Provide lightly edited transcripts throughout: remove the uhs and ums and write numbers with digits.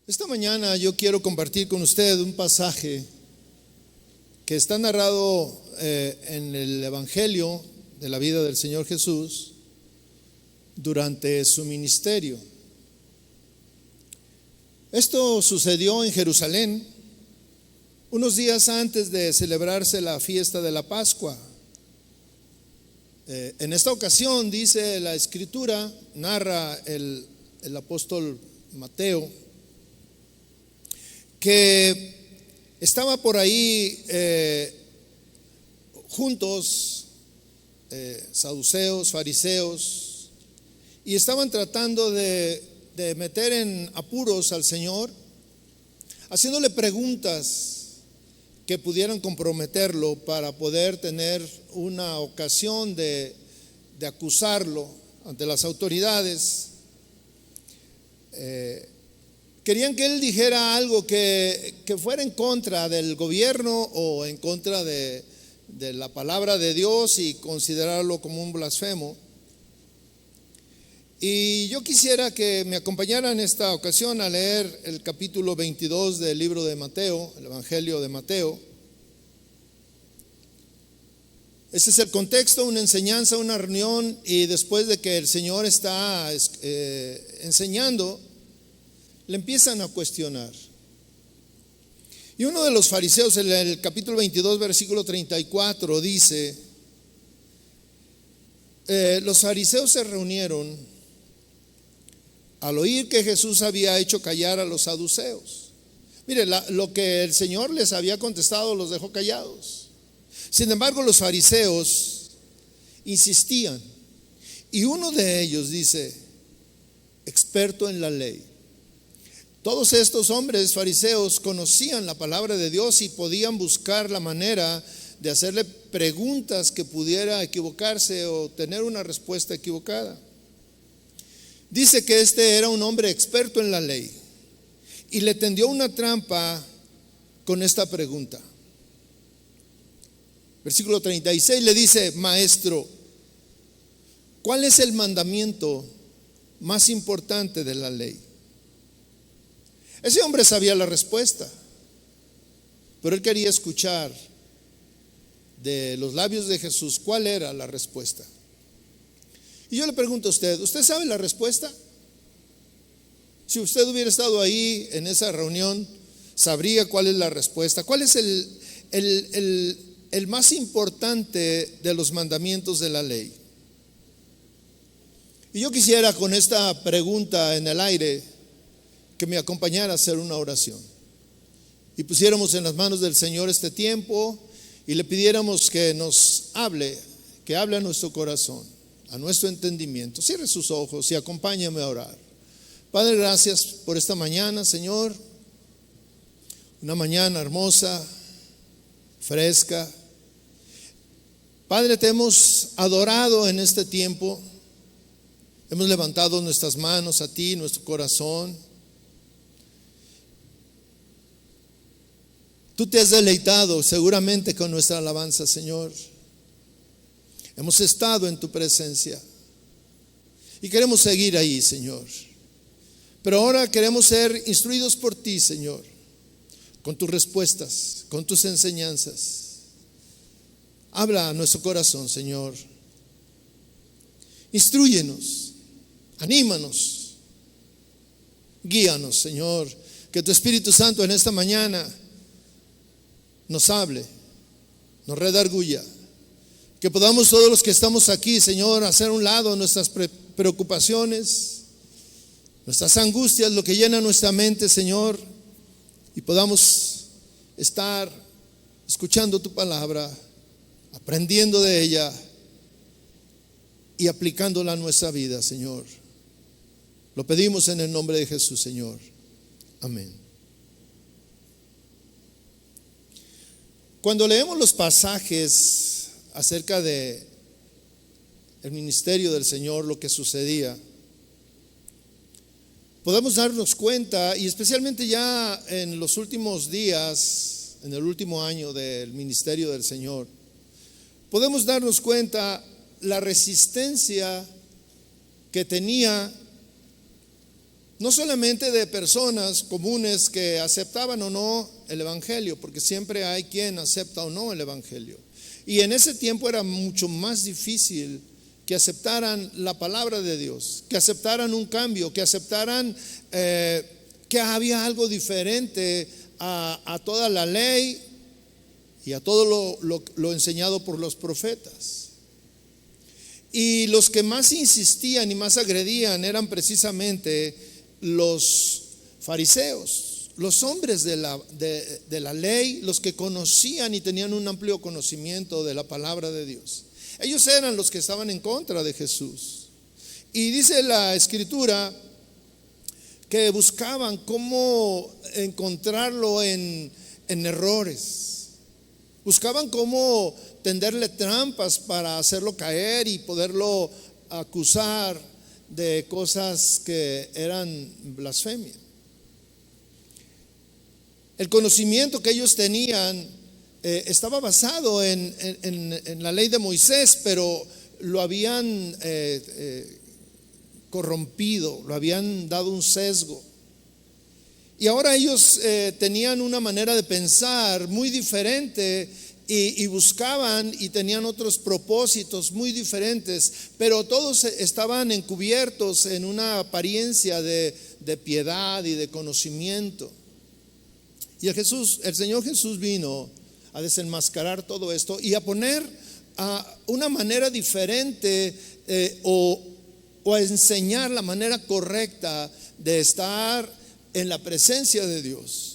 Esta mañana yo quiero compartir con usted un pasaje que está narrado en el Evangelio de la vida del Señor Jesús durante su ministerio. Esto sucedió en Jerusalén unos días antes de celebrarse la fiesta de la Pascua. En esta ocasión, dice la Escritura, narra el apóstol Mateo, que estaba por ahí juntos saduceos, fariseos, y estaban tratando de meter en apuros al Señor, haciéndole preguntas que pudieran comprometerlo para poder tener una ocasión de acusarlo ante las autoridades. Querían que él dijera algo que fuera en contra del gobierno o en contra de la palabra de Dios y considerarlo como un blasfemo. Y yo quisiera que me acompañara en esta ocasión a leer el capítulo 22 del libro de Mateo, el Evangelio de Mateo. Ese es el contexto, una enseñanza, una reunión, y después de que el Señor está enseñando, le empiezan a cuestionar. Y uno de los fariseos, en el capítulo 22, versículo 34, dice, los fariseos se reunieron al oír que Jesús había hecho callar a los saduceos. Mire, lo que el Señor les había contestado los dejó callados. Sin embargo, los fariseos insistían. Y uno de ellos dice, experto en la ley. Todos estos hombres fariseos conocían la palabra de Dios y podían buscar la manera de hacerle preguntas que pudiera equivocarse o tener una respuesta equivocada. Dice que este era un hombre experto en la ley y le tendió una trampa con esta pregunta. Versículo 36 le dice, maestro, ¿cuál es el mandamiento más importante de la ley? Ese hombre sabía la respuesta, pero él quería escuchar de los labios de Jesús cuál era la respuesta. Y yo le pregunto a usted, ¿usted sabe la respuesta? Si usted hubiera estado ahí en esa reunión, sabría cuál es la respuesta. ¿Cuál es el más importante de los mandamientos de la ley? Y yo quisiera con esta pregunta en el aire que me acompañara a hacer una oración y pusiéramos en las manos del Señor este tiempo y le pidiéramos que nos hable, que hable a nuestro corazón, a nuestro entendimiento. Cierre sus ojos y acompáñame a orar. Padre, gracias por esta mañana, Señor, una mañana hermosa, fresca. Padre, te hemos adorado en este tiempo, hemos levantado nuestras manos a ti, nuestro corazón. Tú te has deleitado seguramente con nuestra alabanza, Señor. Hemos estado en tu presencia y queremos seguir ahí, Señor. Pero ahora queremos ser instruidos por ti, Señor, con tus respuestas, con tus enseñanzas. Habla a nuestro corazón, Señor. Instrúyenos, anímanos, guíanos, Señor. Que tu Espíritu Santo en esta mañana nos hable, nos redarguya. Que podamos todos los que estamos aquí, Señor, hacer a un lado nuestras preocupaciones, nuestras angustias, lo que llena nuestra mente, Señor, y podamos estar escuchando tu palabra, aprendiendo de ella y aplicándola a nuestra vida, Señor. Lo pedimos en el nombre de Jesús, Señor. Amén. Cuando leemos los pasajes acerca de el ministerio del Señor, lo que sucedía, podemos darnos cuenta, y especialmente ya en los últimos días, en el último año del ministerio del Señor, podemos darnos cuenta la resistencia que tenía no solamente de personas comunes que aceptaban o no el evangelio, porque siempre hay quien acepta o no el evangelio. Y en ese tiempo era mucho más difícil que aceptaran la palabra de Dios, que aceptaran un cambio, que aceptaran que había algo diferente a toda la ley y a todo lo enseñado por los profetas. Y los que más insistían y más agredían eran precisamente los fariseos, los hombres de la ley, los que conocían y tenían un amplio conocimiento de la palabra de Dios. Ellos eran los que estaban en contra de Jesús. Y dice la Escritura que buscaban cómo encontrarlo en errores. Buscaban cómo tenderle trampas para hacerlo caer y poderlo acusar de cosas que eran blasfemia. El conocimiento que ellos tenían estaba basado en la ley de Moisés, pero lo habían corrompido, lo habían dado un sesgo. Y ahora ellos tenían una manera de pensar muy diferente y buscaban y tenían otros propósitos muy diferentes, pero todos estaban encubiertos en una apariencia de piedad y de conocimiento. Y el Señor Jesús vino a desenmascarar todo esto y a poner una manera diferente o a enseñar la manera correcta de estar en la presencia de Dios.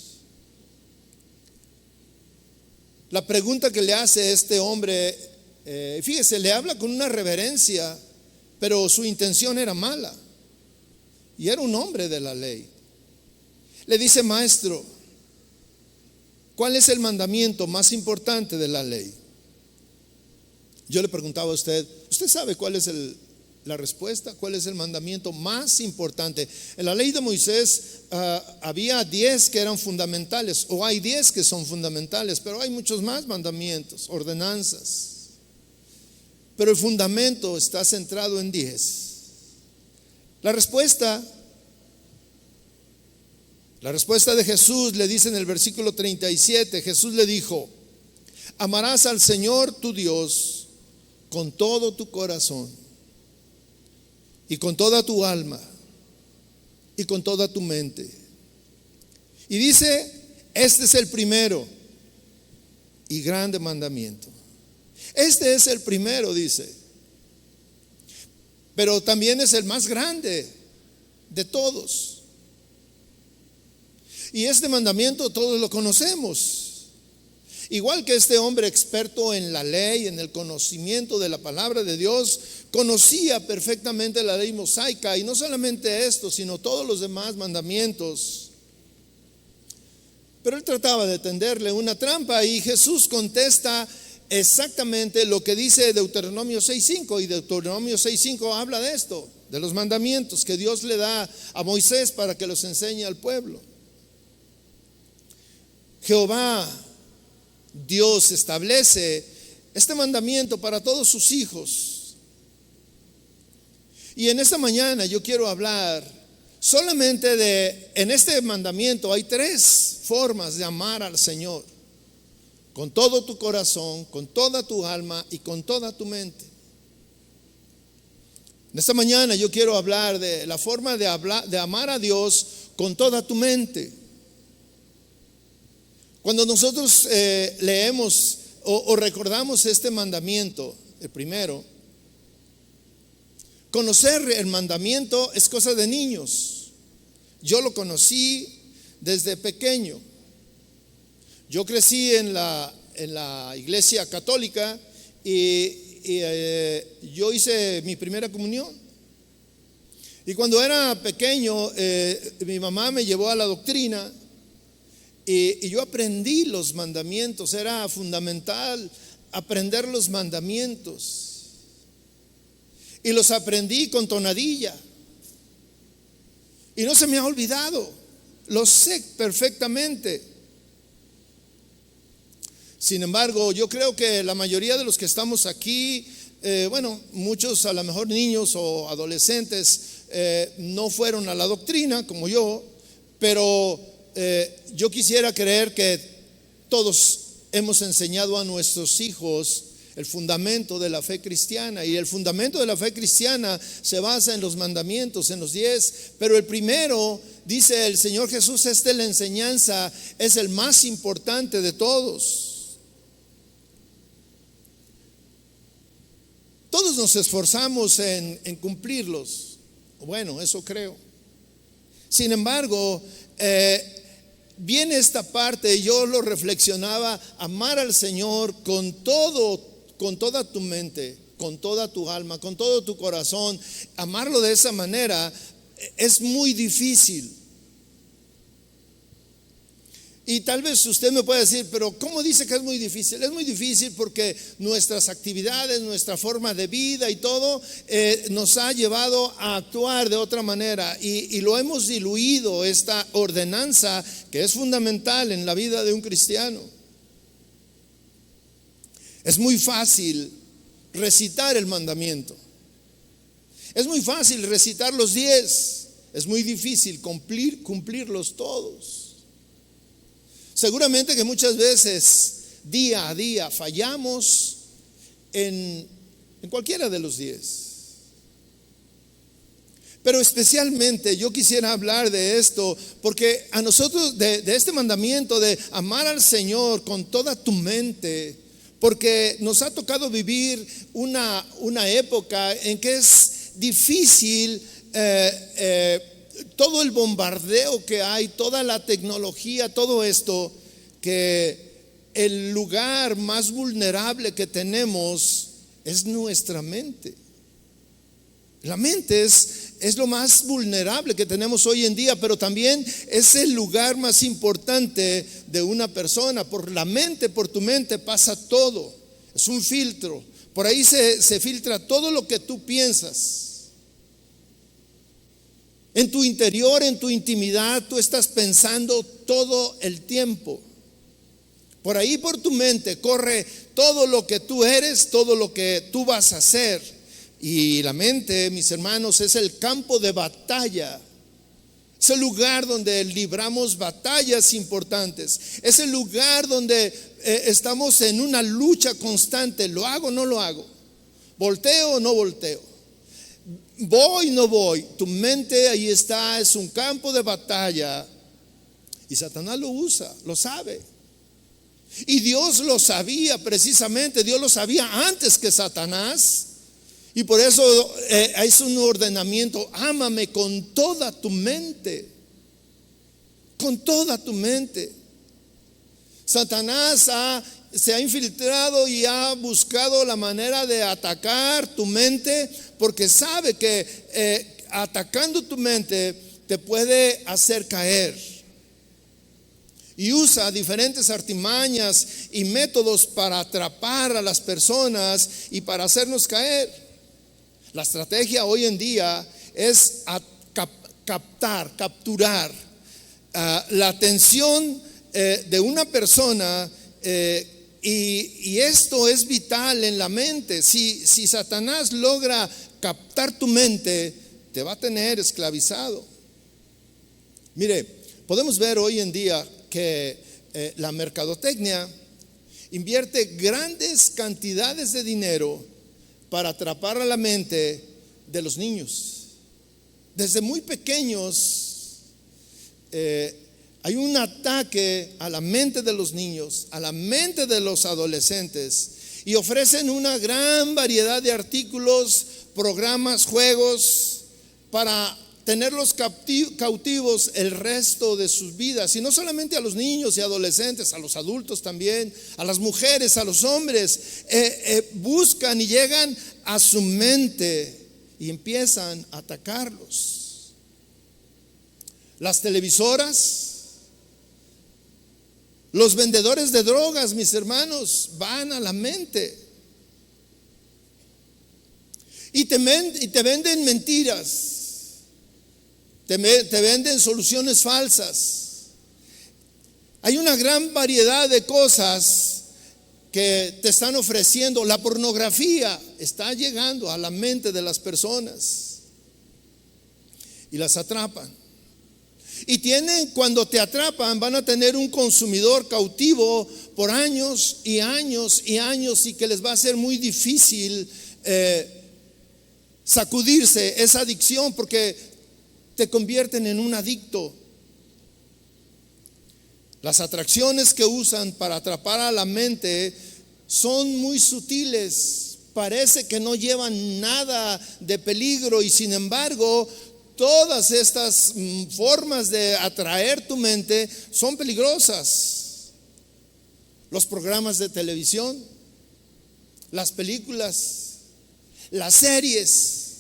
La pregunta que le hace este hombre, fíjese, le habla con una reverencia, pero su intención era mala y era un hombre de la ley. Le dice: maestro, ¿cuál es el mandamiento más importante de la ley? Yo le preguntaba a usted sabe cuál es la respuesta? ¿Cuál es el mandamiento más importante? En la ley de Moisés había 10 que eran fundamentales, o hay 10 que son fundamentales, pero hay muchos más mandamientos, ordenanzas. Pero el fundamento está centrado en 10. La respuesta de Jesús le dice en el versículo 37, Jesús le dijo: amarás al Señor tu Dios con todo tu corazón y con toda tu alma y con toda tu mente. Y dice: este es el primero y grande mandamiento. Este es el primero, dice, pero también es el más grande de todos. Y este mandamiento todos lo conocemos. Igual que este hombre experto en la ley, en el conocimiento de la palabra de Dios, conocía perfectamente la ley mosaica, y no solamente esto, sino todos los demás mandamientos. Pero él trataba de tenderle una trampa, y Jesús contesta exactamente lo que dice Deuteronomio 6:5, y Deuteronomio 6:5 habla de esto, de los mandamientos que Dios le da a Moisés para que los enseñe al pueblo. Jehová Dios establece este mandamiento para todos sus hijos. Y en esta mañana yo quiero hablar solamente en este mandamiento hay 3 formas de amar al Señor: con todo tu corazón, con toda tu alma y con toda tu mente. En esta mañana yo quiero hablar de la forma de amar a Dios con toda tu mente. Cuando nosotros leemos o recordamos este mandamiento, el primero, conocer el mandamiento es cosa de niños. Yo lo conocí desde pequeño. Yo crecí en la iglesia católica y yo hice mi primera comunión. Y cuando era pequeño, mi mamá me llevó a la doctrina. Y yo aprendí los mandamientos. Era fundamental aprender los mandamientos. Y los aprendí con tonadilla. Y no se me ha olvidado. Los sé perfectamente. Sin embargo, yo creo que la mayoría de los que estamos aquí, muchos a lo mejor niños o adolescentes, no fueron a la doctrina como yo, pero yo quisiera creer que todos hemos enseñado a nuestros hijos el fundamento de la fe cristiana, y el fundamento de la fe cristiana se basa en los mandamientos, en los 10, pero el primero, dice el Señor Jesús, la enseñanza es el más importante de todos. Todos nos esforzamos en cumplirlos, bueno, eso creo. Sin embargo, viene esta parte, y yo lo reflexionaba: amar al Señor con toda tu mente, con toda tu alma, con todo tu corazón. Amarlo de esa manera es muy difícil. Y tal vez usted me puede decir, pero ¿cómo dice que es muy difícil? Es muy difícil porque nuestras actividades, nuestra forma de vida y todo nos ha llevado a actuar de otra manera, y lo hemos diluido, esta ordenanza que es fundamental en la vida de un cristiano. Es muy fácil recitar el mandamiento, es muy fácil recitar los 10, es muy difícil cumplirlos todos. Seguramente que muchas veces, día a día, fallamos en cualquiera de los 10. Pero especialmente yo quisiera hablar de esto, porque a nosotros de este mandamiento de amar al Señor con toda tu mente, porque nos ha tocado vivir una época en que es difícil, todo el bombardeo que hay, toda la tecnología, todo esto, que el lugar más vulnerable que tenemos es nuestra mente. La mente es lo más vulnerable que tenemos hoy en día, pero también es el lugar más importante de una persona. Por la mente, por tu mente pasa todo. Es un filtro. Por ahí se filtra todo lo que tú piensas. En tu interior, en tu intimidad, tú estás pensando todo el tiempo. Por ahí, por tu mente, corre todo lo que tú eres, todo lo que tú vas a hacer. Y la mente, mis hermanos, es el campo de batalla. Es el lugar donde libramos batallas importantes. Es el lugar donde estamos en una lucha constante. ¿Lo hago o no lo hago? ¿Volteo o no volteo? ¿Voy o no voy? Tu mente ahí está, es un campo de batalla. Y Satanás lo usa, lo sabe. Y Dios lo sabía precisamente, Dios lo sabía antes que Satanás. Y por eso es un ordenamiento: ámame con toda tu mente. Con toda tu mente. Satanás se ha infiltrado y ha buscado la manera de atacar tu mente, porque sabe que atacando tu mente te puede hacer caer. Y usa diferentes artimañas y métodos para atrapar a las personas y para hacernos caer. La estrategia hoy en día es capturar la atención de una persona, y esto es vital en la mente. Si Satanás logra captar tu mente, te va a tener esclavizado. Mire, podemos ver hoy en día que la mercadotecnia invierte grandes cantidades de dinero para atrapar a la mente de los niños. Desde muy pequeños hay un ataque a la mente de los niños, a la mente de los adolescentes, y ofrecen una gran variedad de artículos, programas, juegos para tenerlos cautivos el resto de sus vidas. Y no solamente a los niños y adolescentes, a los adultos también, a las mujeres, a los hombres. Buscan y llegan a su mente y empiezan a atacarlos. Las televisoras, los vendedores de drogas, mis hermanos, van a la mente y te venden mentiras. Te venden soluciones falsas. Hay una gran variedad de cosas que te están ofreciendo. La pornografía está llegando a la mente de las personas. y las atrapan. Y cuando te atrapan, van a tener un consumidor cautivo por años y años y años, y que les va a ser muy difícil sacudirse esa adicción, porque te convierten en un adicto. Las atracciones que usan para atrapar a la mente son muy sutiles, parece que no llevan nada de peligro, y sin embargo todas estas formas de atraer tu mente son peligrosas. Los programas de televisión, las películas, las series,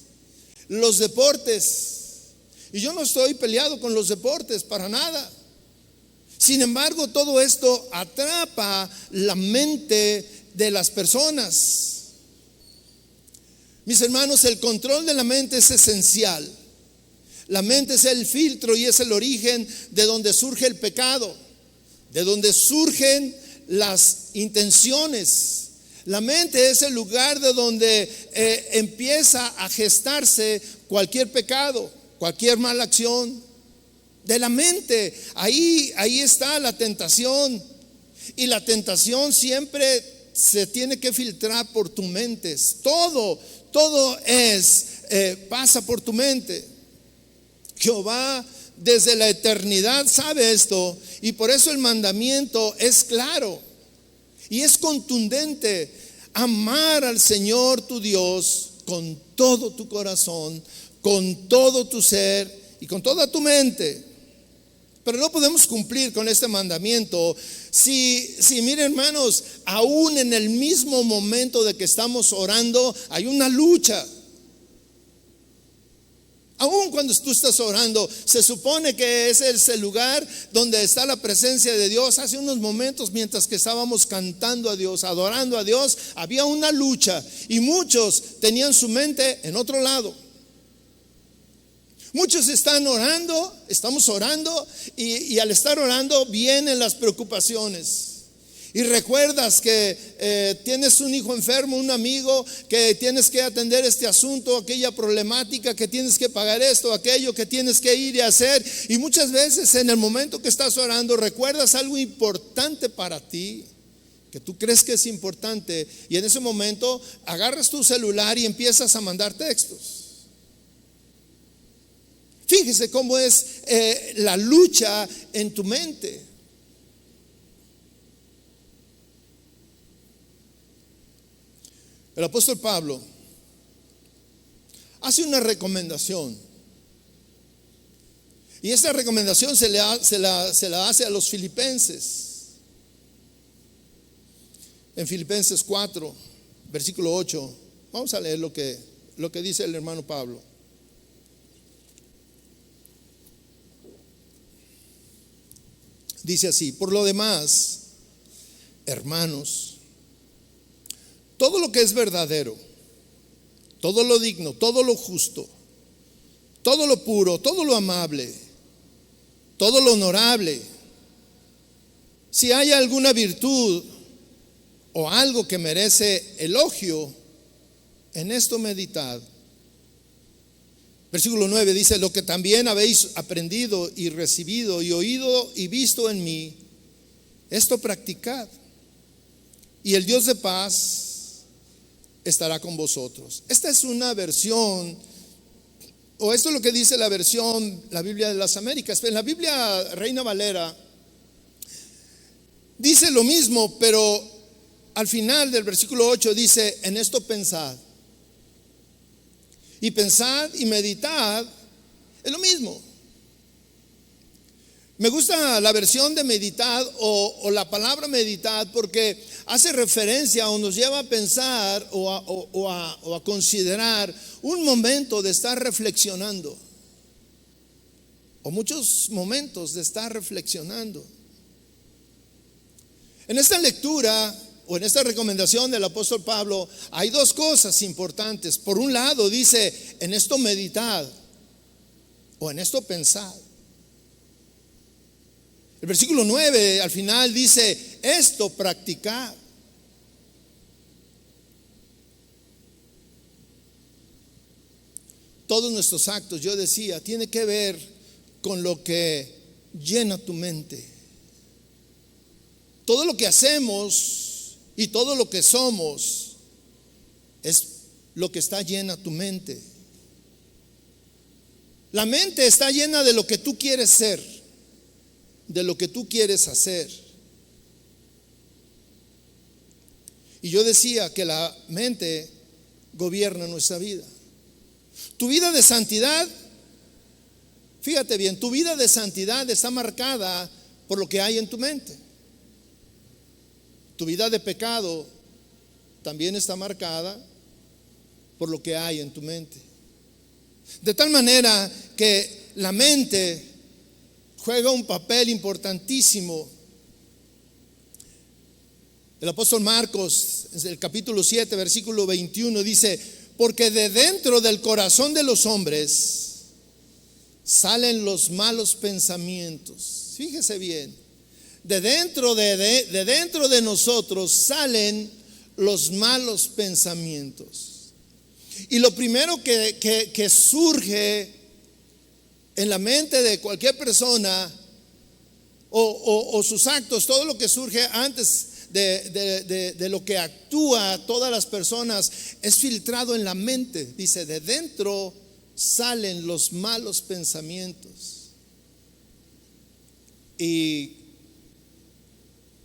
los deportes. Y yo no estoy peleado con los deportes para nada. Sin embargo, todo esto atrapa la mente de las personas. Mis hermanos, el control de la mente es esencial. La mente es el filtro y es el origen de donde surge el pecado, de donde surgen las intenciones. La mente es el lugar de donde empieza a gestarse cualquier pecado, cualquier mala acción. De la mente, ahí está la tentación. Y la tentación siempre se tiene que filtrar por tu mente. Todo pasa por tu mente. Jehová desde la eternidad sabe esto, y por eso el mandamiento es claro y es contundente: amar al Señor tu Dios con todo tu corazón, con todo tu ser y con toda tu mente. Pero no podemos cumplir con este mandamiento si miren, hermanos, aún en el mismo momento de que estamos orando hay una lucha. Aún cuando tú estás orando, se supone que ese es el lugar donde está la presencia de Dios. Hace unos momentos, mientras que estábamos cantando a Dios, adorando a Dios, había una lucha, y muchos tenían su mente en otro lado. Muchos están orando, estamos orando, y al estar orando vienen las preocupaciones. Y recuerdas que tienes un hijo enfermo, un amigo, que tienes que atender este asunto, aquella problemática, que tienes que pagar esto, aquello, que tienes que ir y hacer. Y muchas veces en el momento que estás orando recuerdas algo importante para ti, que tú crees que es importante, y en ese momento agarras tu celular y empiezas a mandar textos. Fíjese cómo es la lucha en tu mente. El apóstol Pablo hace una recomendación, y esa recomendación se la hace a los filipenses. En Filipenses 4, versículo 8, vamos a leer lo que dice el hermano Pablo. Dice así: por lo demás, hermanos, todo lo que es verdadero, todo lo digno, todo lo justo, todo lo puro, todo lo amable, todo lo honorable, si hay alguna virtud o algo que merece elogio, en esto meditad. Versículo 9 dice: lo que también habéis aprendido y recibido y oído y visto en mí, esto practicad, y el Dios de paz estará con vosotros. Esta es una versión, o esto es lo que dice la Biblia de las Américas. En la Biblia Reina Valera dice lo mismo, pero al final del versículo 8 dice: en esto pensad. Y pensad y meditad es lo mismo. Me gusta la versión de meditad o la palabra meditad, porque hace referencia o nos lleva a pensar o a considerar un momento de estar reflexionando, o muchos momentos de estar reflexionando. En esta lectura o en esta recomendación del apóstol Pablo hay dos cosas importantes. Por un lado dice: en esto meditad, o en esto pensad. El versículo 9 al final dice: esto practicad. todos nuestros actos, yo decía, tiene que ver con lo que llena tu mente. Todo lo que hacemos y todo lo que somos es lo que está llena tu mente. La mente está llena de lo que tú quieres ser, de lo que tú quieres hacer. Y yo decía que la mente gobierna nuestra vida. Tu vida de santidad, fíjate bien, tu vida de santidad está marcada por lo que hay en tu mente. Tu vida de pecado también está marcada por lo que hay en tu mente. De tal manera que la mente juega un papel importantísimo. El apóstol Marcos, en el capítulo 7, versículo 21, dice: porque de dentro del corazón de los hombres salen los malos pensamientos. Fíjese bien, de dentro de nosotros salen los malos pensamientos. Y lo primero que surge en la mente de cualquier persona o sus actos, todo lo que surge antes de lo que actúa todas las personas es filtrado en la mente. Dice, de dentro salen los malos pensamientos. Y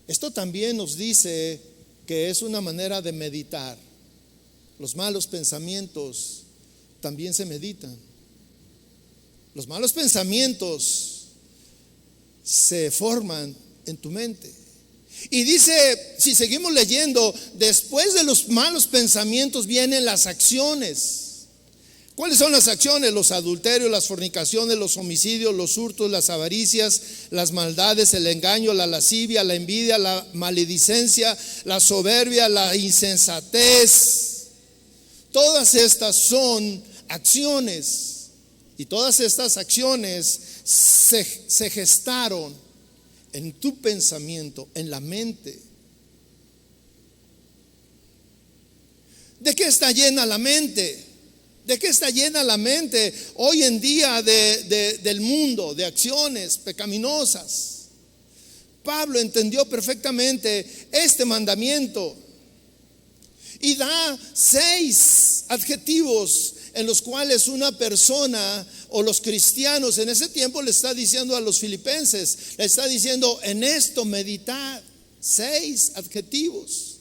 esto también nos dice que es una manera de meditar. Los malos pensamientos también se meditan. Los malos pensamientos se forman en tu mente. Y dice, si seguimos leyendo, después de los malos pensamientos vienen las acciones. ¿Cuáles son las acciones? Los adulterios, las fornicaciones, los homicidios, los hurtos, las avaricias, las maldades, el engaño, la lascivia, la envidia, la maledicencia, la soberbia, la insensatez. Todas estas son acciones, y todas estas acciones se gestaron en tu pensamiento, en la mente. ¿De qué está llena la mente? ¿De qué está llena la mente hoy en día del mundo? De acciones pecaminosas. Pablo entendió perfectamente este mandamiento y da 6 adjetivos en los cuales una persona o los cristianos en ese tiempo le está diciendo a los filipenses, le está diciendo, en esto meditad. 6 adjetivos.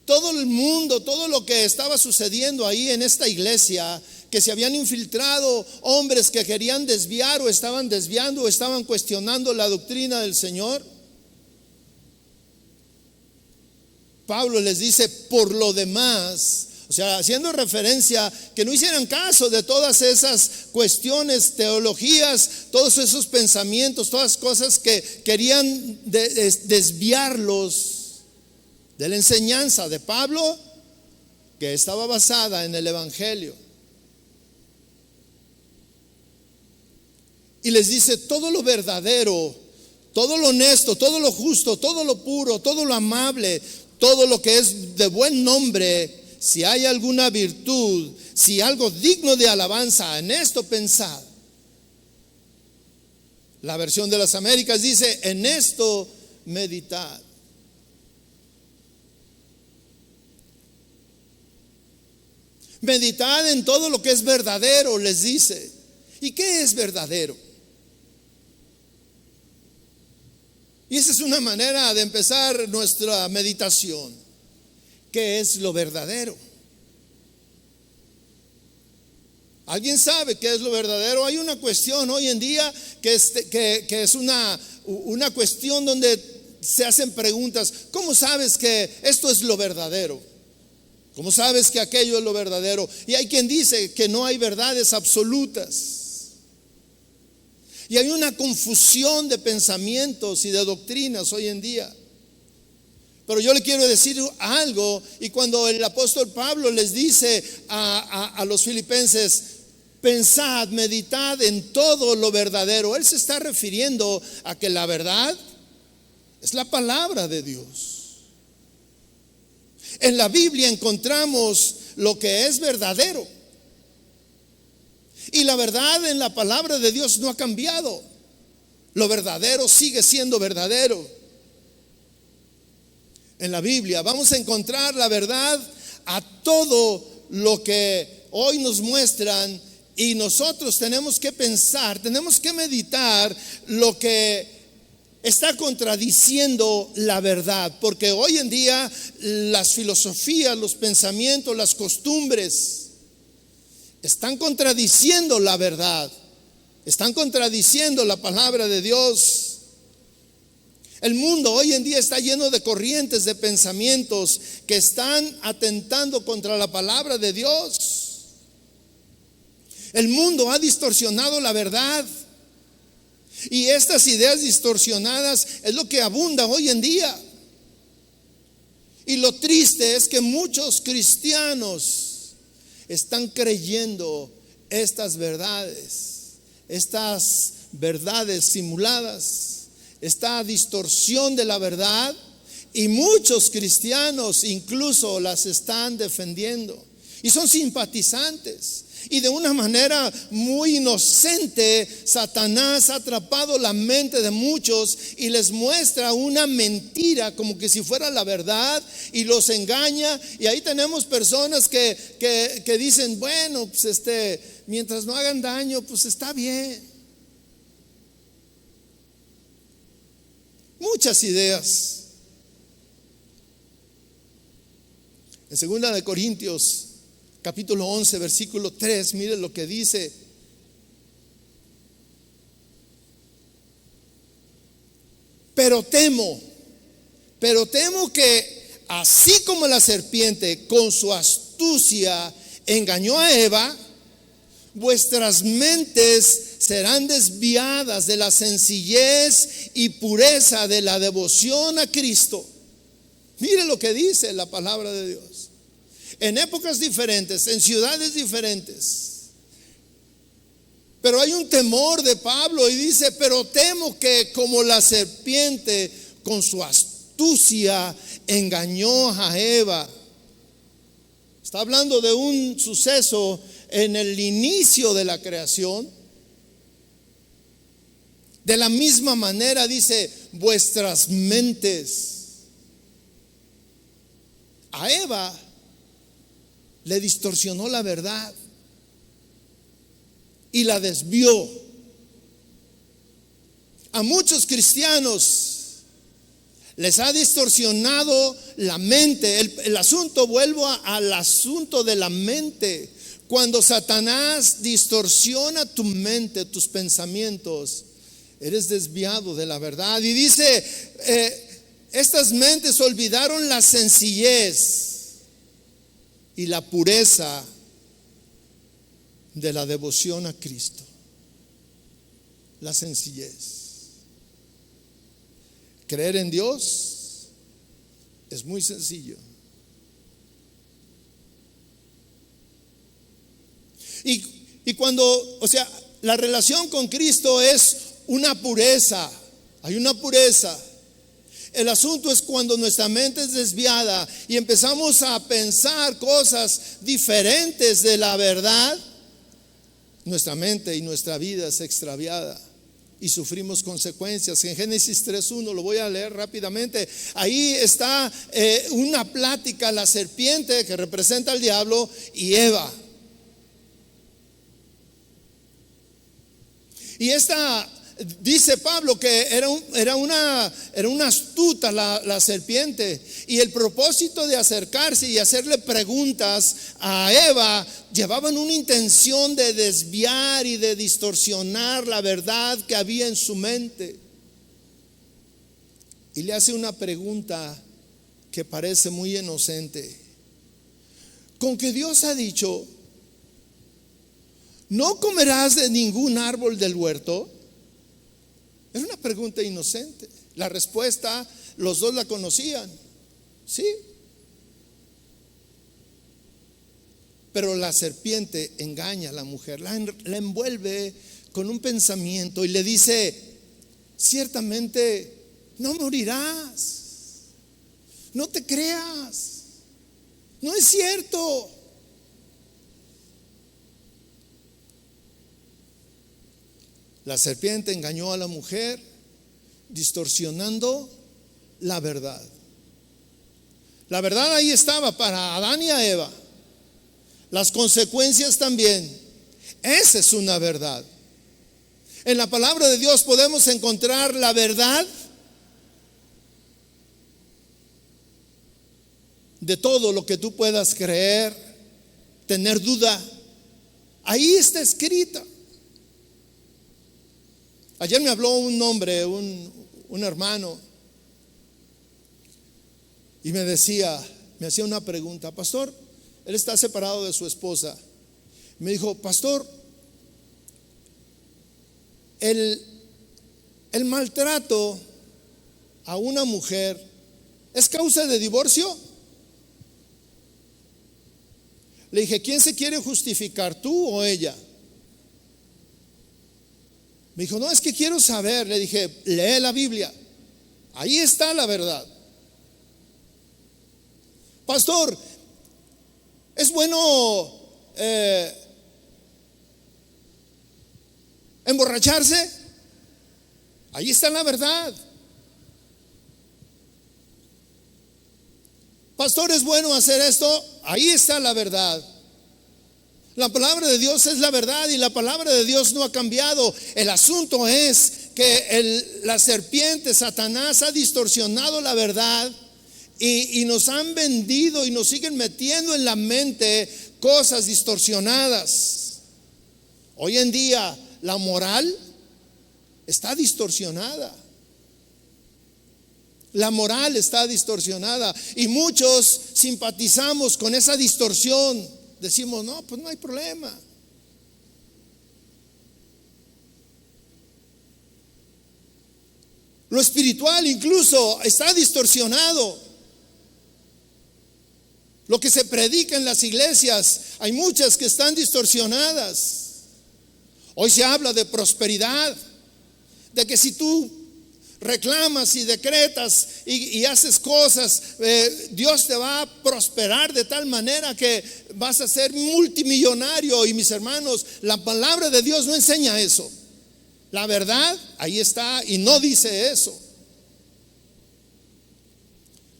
Todo el mundo, todo lo que estaba sucediendo ahí en esta iglesia, que se habían infiltrado hombres que querían desviar o estaban desviando o estaban cuestionando la doctrina del Señor, Pablo les dice, por lo demás, o sea, haciendo referencia que no hicieran caso de todas esas cuestiones, teologías, todos esos pensamientos, todas cosas que querían desviarlos de la enseñanza de Pablo, que estaba basada en el Evangelio. Y les dice, todo lo verdadero, todo lo honesto, todo lo justo, todo lo puro, todo lo amable, todo lo que es de buen nombre, si hay alguna virtud, si algo digno de alabanza, en esto pensad. La versión de las Américas dice, en esto meditad. Meditad en todo lo que es verdadero, les dice. ¿Y qué es verdadero? Y esa es una manera de empezar nuestra meditación. ¿Qué es lo verdadero? ¿Alguien sabe qué es lo verdadero? Hay una cuestión hoy en día que es una cuestión donde se hacen preguntas. ¿Cómo sabes que esto es lo verdadero? ¿Cómo sabes que aquello es lo verdadero? Y hay quien dice que no hay verdades absolutas. Y hay una confusión de pensamientos y de doctrinas hoy en día. Pero yo le quiero decir algo, y cuando el apóstol Pablo les dice a los filipenses, pensad, meditad en todo lo verdadero, él se está refiriendo a que la verdad es la palabra de Dios. En la Biblia encontramos lo que es verdadero. Y la verdad en la palabra de Dios no ha cambiado. Lo verdadero sigue siendo verdadero. En la Biblia vamos a encontrar la verdad a todo lo que hoy nos muestran, y nosotros tenemos que pensar, tenemos que meditar lo que está contradiciendo la verdad, porque hoy en día las filosofías, los pensamientos, las costumbres están contradiciendo la verdad, están contradiciendo la palabra de Dios. El mundo hoy en día está lleno de corrientes de pensamientos que están atentando contra la palabra de Dios. El mundo ha distorsionado la verdad, y estas ideas distorsionadas es lo que abunda hoy en día. Y lo triste es que muchos cristianos están creyendo estas verdades simuladas, esta distorsión de la verdad, y muchos cristianos incluso las están defendiendo y son simpatizantes. Y de una manera muy inocente, Satanás ha atrapado la mente de muchos y les muestra una mentira como que si fuera la verdad, y los engaña. Y ahí tenemos personas que dicen, bueno, pues mientras no hagan daño, pues está bien. Muchas ideas. En 2 de Corintios capítulo 11 versículo 3, mire lo que dice: pero temo que así como la serpiente con su astucia engañó a Eva, vuestras mentes serán desviadas de la sencillez y pureza de la devoción a Cristo. Mire lo que dice la palabra de Dios. En épocas diferentes, en ciudades diferentes, pero hay un temor de Pablo, y dice: pero temo que como la serpiente con su astucia engañó a Eva. Está hablando de un suceso en el inicio de la creación. De la misma manera dice: vuestras mentes. A Eva le distorsionó la verdad y la desvió. A muchos cristianos les ha distorsionado la mente. El asunto, vuelvo al asunto de la mente. Cuando Satanás distorsiona tu mente, tus pensamientos, eres desviado de la verdad. Y dice, estas mentes olvidaron la sencillez y la pureza de la devoción a Cristo. La sencillez. Creer en Dios es muy sencillo. Y cuando, la relación con Cristo es una pureza, hay una pureza. El asunto es cuando nuestra mente es desviada y empezamos a pensar cosas diferentes de la verdad, nuestra mente y nuestra vida es extraviada y sufrimos consecuencias. En Génesis 3:1, lo voy a leer rápidamente. Ahí está una plática, la serpiente que representa al diablo y Eva. Y dice Pablo que era una astuta la serpiente, y el propósito de acercarse y hacerle preguntas a Eva llevaban una intención de desviar y de distorsionar la verdad que había en su mente. Y le hace una pregunta que parece muy inocente: con que Dios ha dicho, ¿no comerás de ningún árbol del huerto? Es una pregunta inocente. La respuesta, los dos la conocían, sí. Pero la serpiente engaña a la mujer, la envuelve con un pensamiento y le dice: ciertamente no morirás, no te creas, no es cierto. La serpiente engañó a la mujer, distorsionando la verdad. La verdad ahí estaba para Adán y a Eva. Las consecuencias también. Esa es una verdad. En la palabra de Dios podemos encontrar la verdad de todo lo que tú puedas creer, tener duda. Ahí está escrita. Ayer me habló un hombre, un hermano, y me hacía una pregunta. Pastor, él está separado de su esposa. Me dijo, pastor, el maltrato a una mujer ¿es causa de divorcio? Le dije, ¿quién se quiere justificar, tú o ella? Me dijo, no, es que quiero saber. Le dije, lee la Biblia, ahí está la verdad. Pastor, ¿es bueno emborracharse? Ahí está la verdad. Pastor, ¿es bueno hacer esto? Ahí está la verdad. La palabra de Dios es la verdad y la palabra de Dios no ha cambiado. El asunto es que la serpiente, Satanás, ha distorsionado la verdad y nos han vendido y nos siguen metiendo en la mente cosas distorsionadas. Hoy en día la moral está distorsionada. La moral está distorsionada y muchos simpatizamos con esa distorsión. Decimos, no, pues no hay problema. Lo espiritual incluso está distorsionado. Lo que se predica en las iglesias, hay muchas que están distorsionadas. Hoy se habla de prosperidad, de que si tú reclamas y decretas y haces cosas, Dios te va a prosperar de tal manera que vas a ser multimillonario. Y mis hermanos, la palabra de Dios no enseña eso. La verdad ahí está y no dice eso.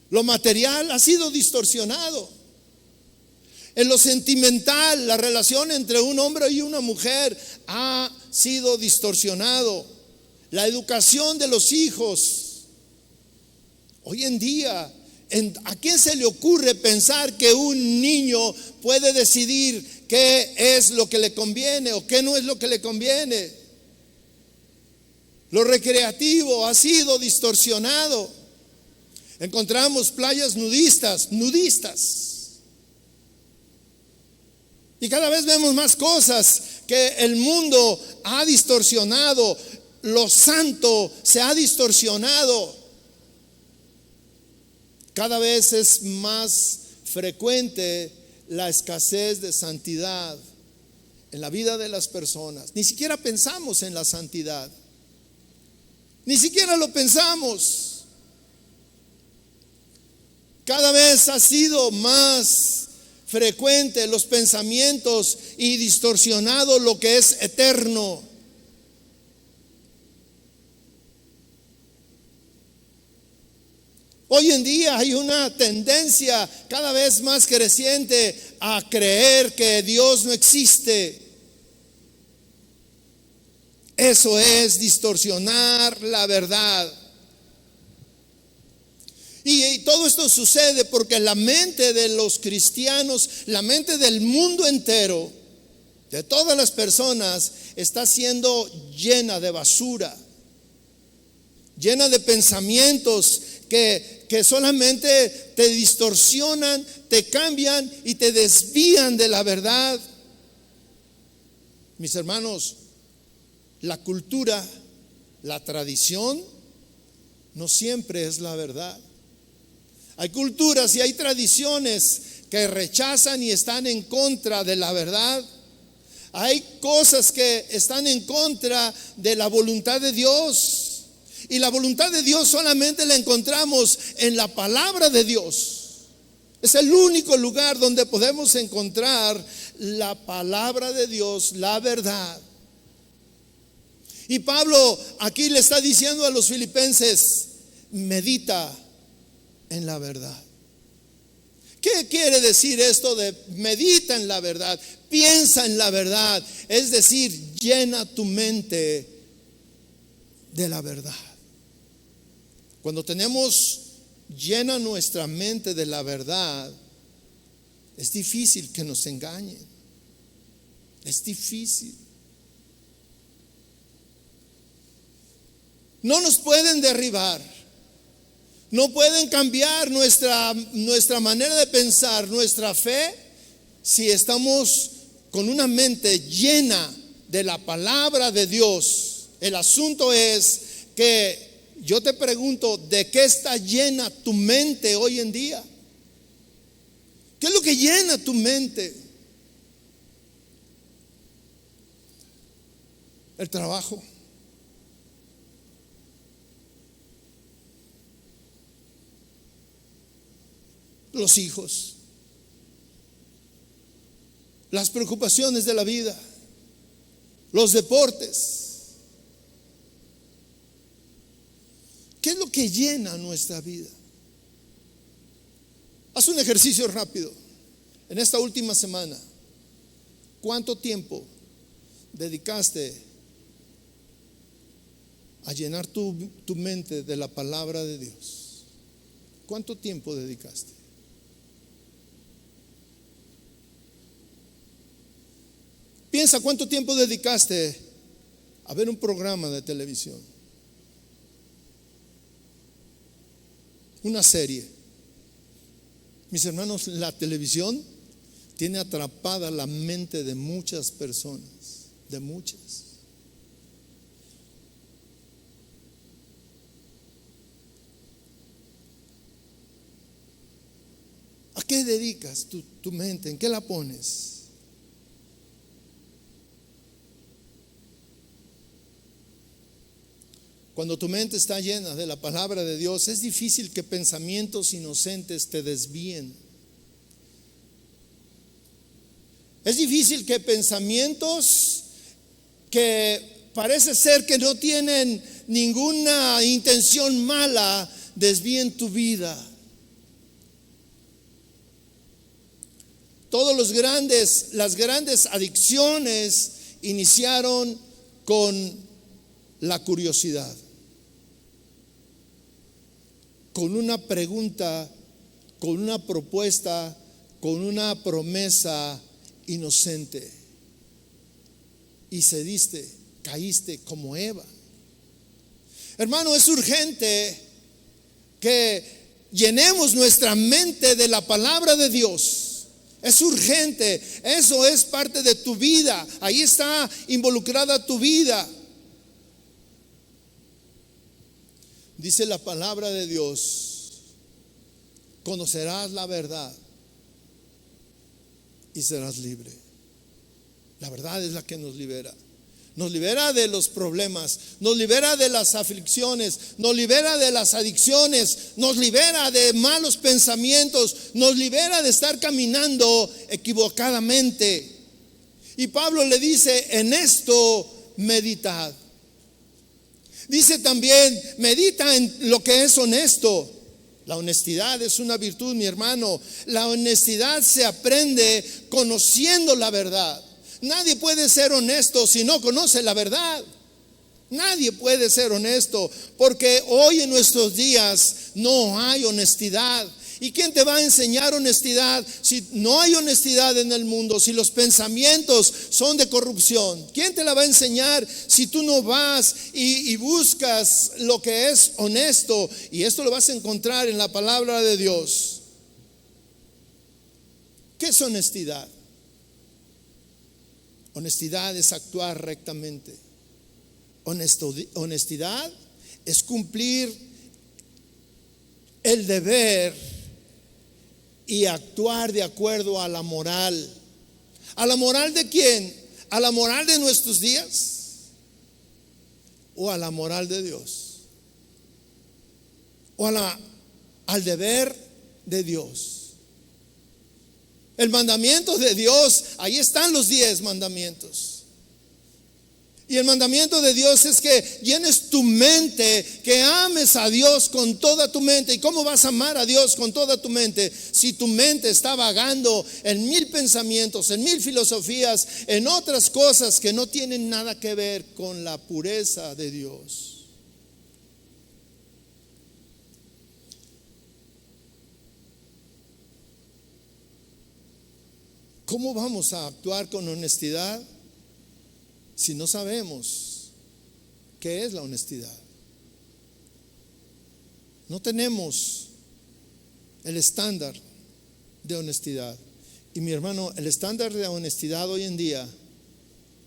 Lo material ha sido distorsionado. En lo sentimental, la relación entre un hombre y una mujer ha sido distorsionado. La educación de los hijos. Hoy en día, ¿a quién se le ocurre pensar que un niño puede decidir qué es lo que le conviene o qué no es lo que le conviene? Lo recreativo ha sido distorsionado. Encontramos playas nudistas. Y cada vez vemos más cosas que el mundo ha distorsionado. Lo santo se ha distorsionado. Cada vez es más frecuente la escasez de santidad en la vida de las personas. Ni siquiera pensamos en la santidad. Ni siquiera lo pensamos. Cada vez ha sido más frecuente los pensamientos y distorsionado lo que es eterno. Hoy en día hay una tendencia cada vez más creciente a creer que Dios no existe. Eso es distorsionar la verdad. Y todo esto sucede porque la mente de los cristianos, la mente del mundo entero, de todas las personas, está siendo llena de basura, llena de pensamientos que solamente te distorsionan, te cambian y te desvían de la verdad. Mis hermanos, la cultura, la tradición, no siempre es la verdad. Hay culturas y hay tradiciones que rechazan y están en contra de la verdad. Hay cosas que están en contra de la voluntad de Dios. Y la voluntad de Dios solamente la encontramos en la palabra de Dios. Es el único lugar donde podemos encontrar la palabra de Dios, la verdad. Y Pablo aquí le está diciendo a los filipenses: medita en la verdad. ¿Qué quiere decir esto de medita en la verdad? Piensa en la verdad, es decir, llena tu mente de la verdad. Cuando tenemos llena nuestra mente de la verdad, es difícil que nos engañen. Es difícil. No nos pueden derribar. No pueden cambiar nuestra manera de pensar, nuestra fe, si estamos con una mente llena de la palabra de Dios. El asunto es que yo te pregunto: ¿de qué está llena tu mente hoy en día? ¿Qué es lo que llena tu mente? El trabajo, los hijos, las preocupaciones de la vida, los deportes. ¿Qué es lo que llena nuestra vida? Haz un ejercicio rápido. En esta última semana, ¿cuánto tiempo dedicaste a llenar tu mente de la palabra de Dios? ¿Cuánto tiempo dedicaste? Piensa cuánto tiempo dedicaste a ver un programa de televisión, una serie. Mis hermanos, la televisión tiene atrapada la mente de muchas personas, de muchas. ¿A qué dedicas tu mente? ¿En qué la pones? Cuando tu mente está llena de la palabra de Dios, es difícil que pensamientos inocentes te desvíen. Es difícil que pensamientos que parece ser que no tienen ninguna intención mala desvíen tu vida. Las grandes adicciones iniciaron con la curiosidad, con una pregunta, con una propuesta, con una promesa inocente. Y caíste como Eva. Hermano, es urgente que llenemos nuestra mente de la palabra de Dios. Es urgente, eso es parte de tu vida. Ahí está involucrada tu vida. Dice la palabra de Dios: conocerás la verdad y serás libre. La verdad es la que nos libera. Nos libera de los problemas, nos libera de las aflicciones, nos libera de las adicciones, nos libera de malos pensamientos, nos libera de estar caminando equivocadamente. Y Pablo le dice: en esto meditad. Dice también: medita en lo que es honesto. La honestidad es una virtud, mi hermano. La honestidad se aprende conociendo la verdad. Nadie puede ser honesto si no conoce la verdad. Nadie puede ser honesto, porque hoy en nuestros días no hay honestidad. ¿Y quién te va a enseñar honestidad si no hay honestidad en el mundo? Si los pensamientos son de corrupción, ¿quién te la va a enseñar si tú no vas y buscas lo que es honesto? Y esto lo vas a encontrar en la palabra de Dios. ¿Qué es honestidad? Honestidad es actuar rectamente. Honestidad es cumplir el deber y actuar de acuerdo a la moral. ¿A la moral de quién? ¿A la moral de nuestros días? ¿O a la moral de Dios? ¿O al deber de Dios? El mandamiento de Dios, ahí están los 10 mandamientos. Y el mandamiento de Dios es que llenes tu mente, que ames a Dios con toda tu mente. ¿Y cómo vas a amar a Dios con toda tu mente si tu mente está vagando en 1000 pensamientos, en 1000 filosofías, en otras cosas que no tienen nada que ver con la pureza de Dios? ¿Cómo vamos a actuar con honestidad si no sabemos qué es la honestidad? No tenemos el estándar de honestidad. Y mi hermano, el estándar de honestidad hoy en día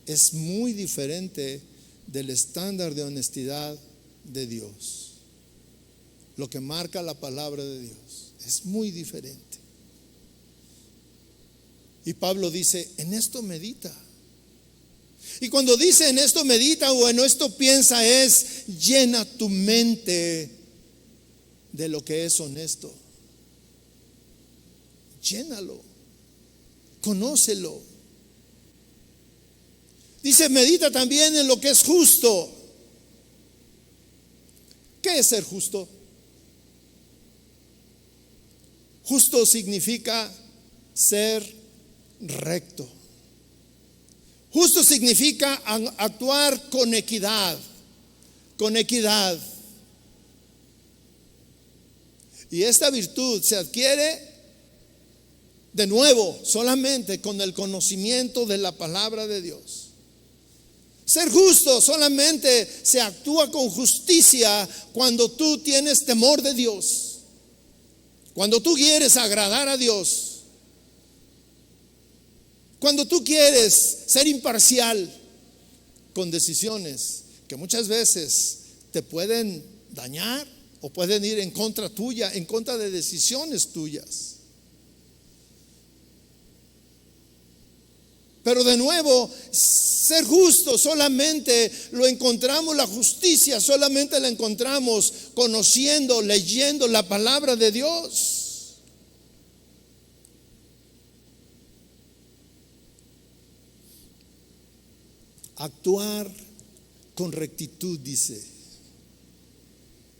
es muy diferente del estándar de honestidad de Dios. Lo que marca la palabra de Dios es muy diferente. Y Pablo dice, en esto medita. Y cuando dice en esto medita o en esto piensa, es llena tu mente de lo que es honesto. Llénalo, conócelo. Dice, medita también en lo que es justo. ¿Qué es ser justo? Justo significa ser recto. Justo significa actuar con equidad, con equidad. Y esta virtud se adquiere de nuevo solamente con el conocimiento de la palabra de Dios. Ser justo solamente se actúa con justicia cuando tú tienes temor de Dios, cuando tú quieres agradar a Dios, cuando tú quieres ser imparcial con decisiones que muchas veces te pueden dañar o pueden ir en contra tuya, en contra de decisiones tuyas. Pero de nuevo, ser justo solamente lo encontramos, la justicia solamente la encontramos conociendo, leyendo la palabra de Dios. Actuar con rectitud, dice.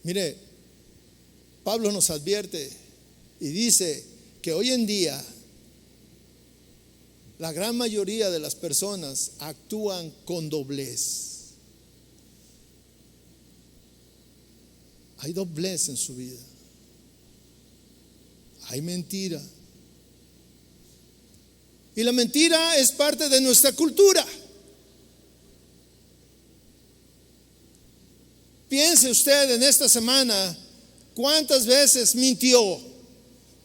Mire, Pablo nos advierte y dice que hoy en día la gran mayoría de las personas actúan con doblez. Hay doblez en su vida. Hay mentira. Y la mentira es parte de nuestra cultura. Piense usted en esta semana cuántas veces mintió.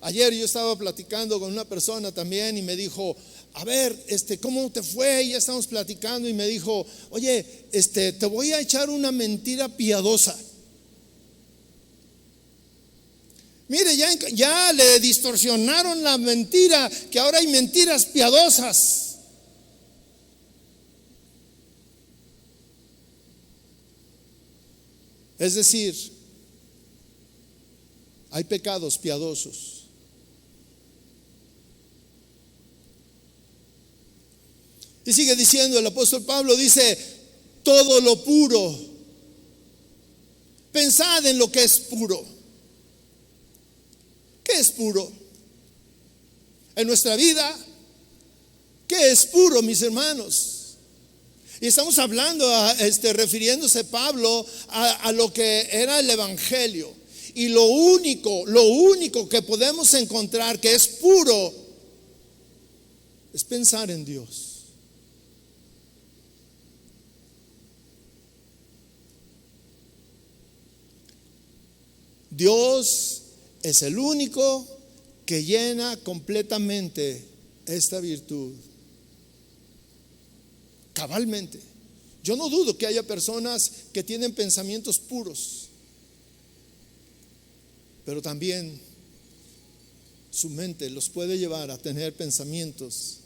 Ayer yo estaba platicando con una persona también y me dijo, a ver, ¿cómo te fue? Y ya estamos platicando y me dijo, oye, te voy a echar una mentira piadosa. Mire, ya le distorsionaron la mentira, que ahora hay mentiras piadosas. Es decir, hay pecados piadosos. Y sigue diciendo el apóstol Pablo, dice, todo lo puro. Pensad en lo que es puro. ¿Qué es puro? En nuestra vida, ¿qué es puro, mis hermanos? Y estamos hablando, refiriéndose Pablo a lo que era el evangelio. Y lo único que podemos encontrar que es puro es pensar en Dios. Dios es el único que llena completamente esta virtud. Cabalmente. Yo no dudo que haya personas que tienen pensamientos puros, pero también su mente los puede llevar a tener pensamientos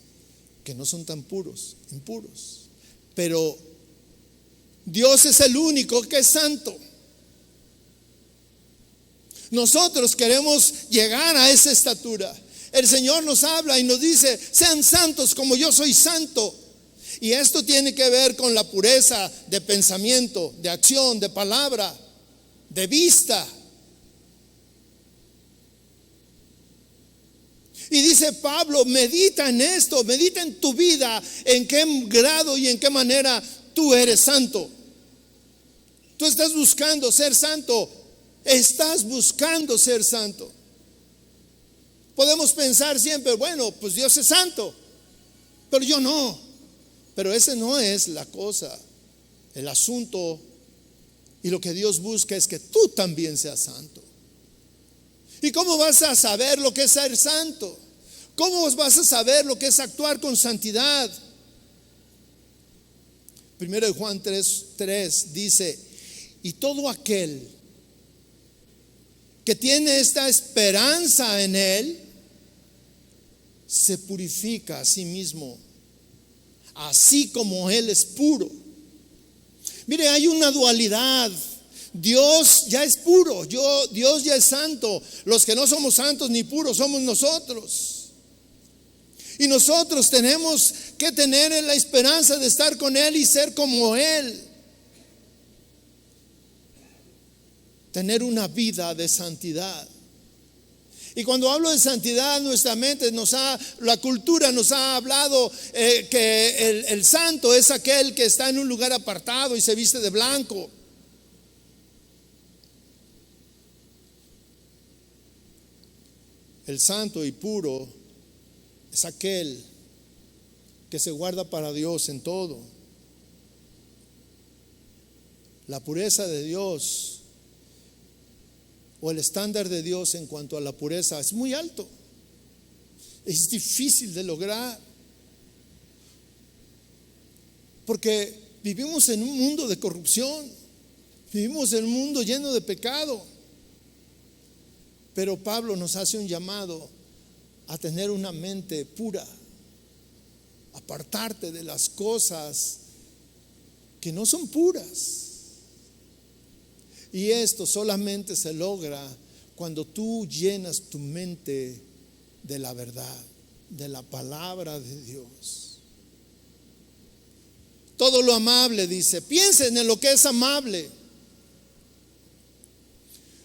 que no son tan puros, impuros. Pero Dios es el único que es santo. Nosotros queremos llegar a esa estatura. El Señor nos habla y nos dice, sean santos como yo soy santo. Y esto tiene que ver con la pureza de pensamiento, de acción, de palabra, de vista. Y dice Pablo, medita en esto, medita en tu vida, en qué grado y en qué manera tú eres santo. Tú estás buscando ser santo, estás buscando ser santo. Podemos pensar siempre, bueno, pues Dios es santo, pero yo no. Pero ese no es la cosa, el asunto. Y lo que Dios busca es que tú también seas santo. ¿Y cómo vas a saber lo que es ser santo? ¿Cómo vas a saber lo que es actuar con santidad? Primero de Juan 3:3 dice: y todo aquel que tiene esta esperanza en Él se purifica a sí mismo, así como Él es puro. Mire, hay una dualidad. Dios ya es puro, Dios ya es santo. Los que no somos santos ni puros somos nosotros. Y nosotros tenemos que tener la esperanza de estar con Él y ser como Él. Tener una vida de santidad. Y cuando hablo de santidad, nuestra mente la cultura nos ha hablado que el santo es aquel que está en un lugar apartado y se viste de blanco. El santo y puro es aquel que se guarda para Dios en todo. La pureza de Dios, o el estándar de Dios en cuanto a la pureza, es muy alto. Es difícil de lograr, porque vivimos en un mundo de corrupción, vivimos en un mundo lleno de pecado. Pero Pablo nos hace un llamado a tener una mente pura, apartarte de las cosas que no son puras. Y esto solamente se logra cuando tú llenas tu mente de la verdad, de la palabra de Dios. Todo lo amable, dice, piensen en lo que es amable.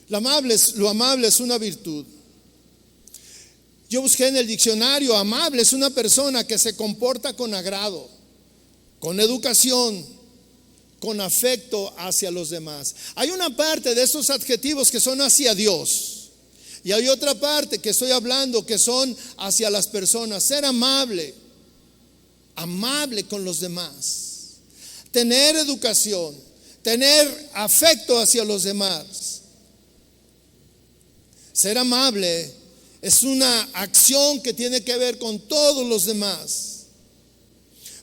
Lo amable es una virtud. Yo busqué en el diccionario, amable es una persona que se comporta con agrado, con educación, con afecto hacia los demás. Hay una parte de esos adjetivos que son hacia Dios, y hay otra parte que estoy hablando que son hacia las personas. Ser amable, amable con los demás, tener educación, tener afecto hacia los demás. Ser amable es una acción que tiene que ver con todos los demás.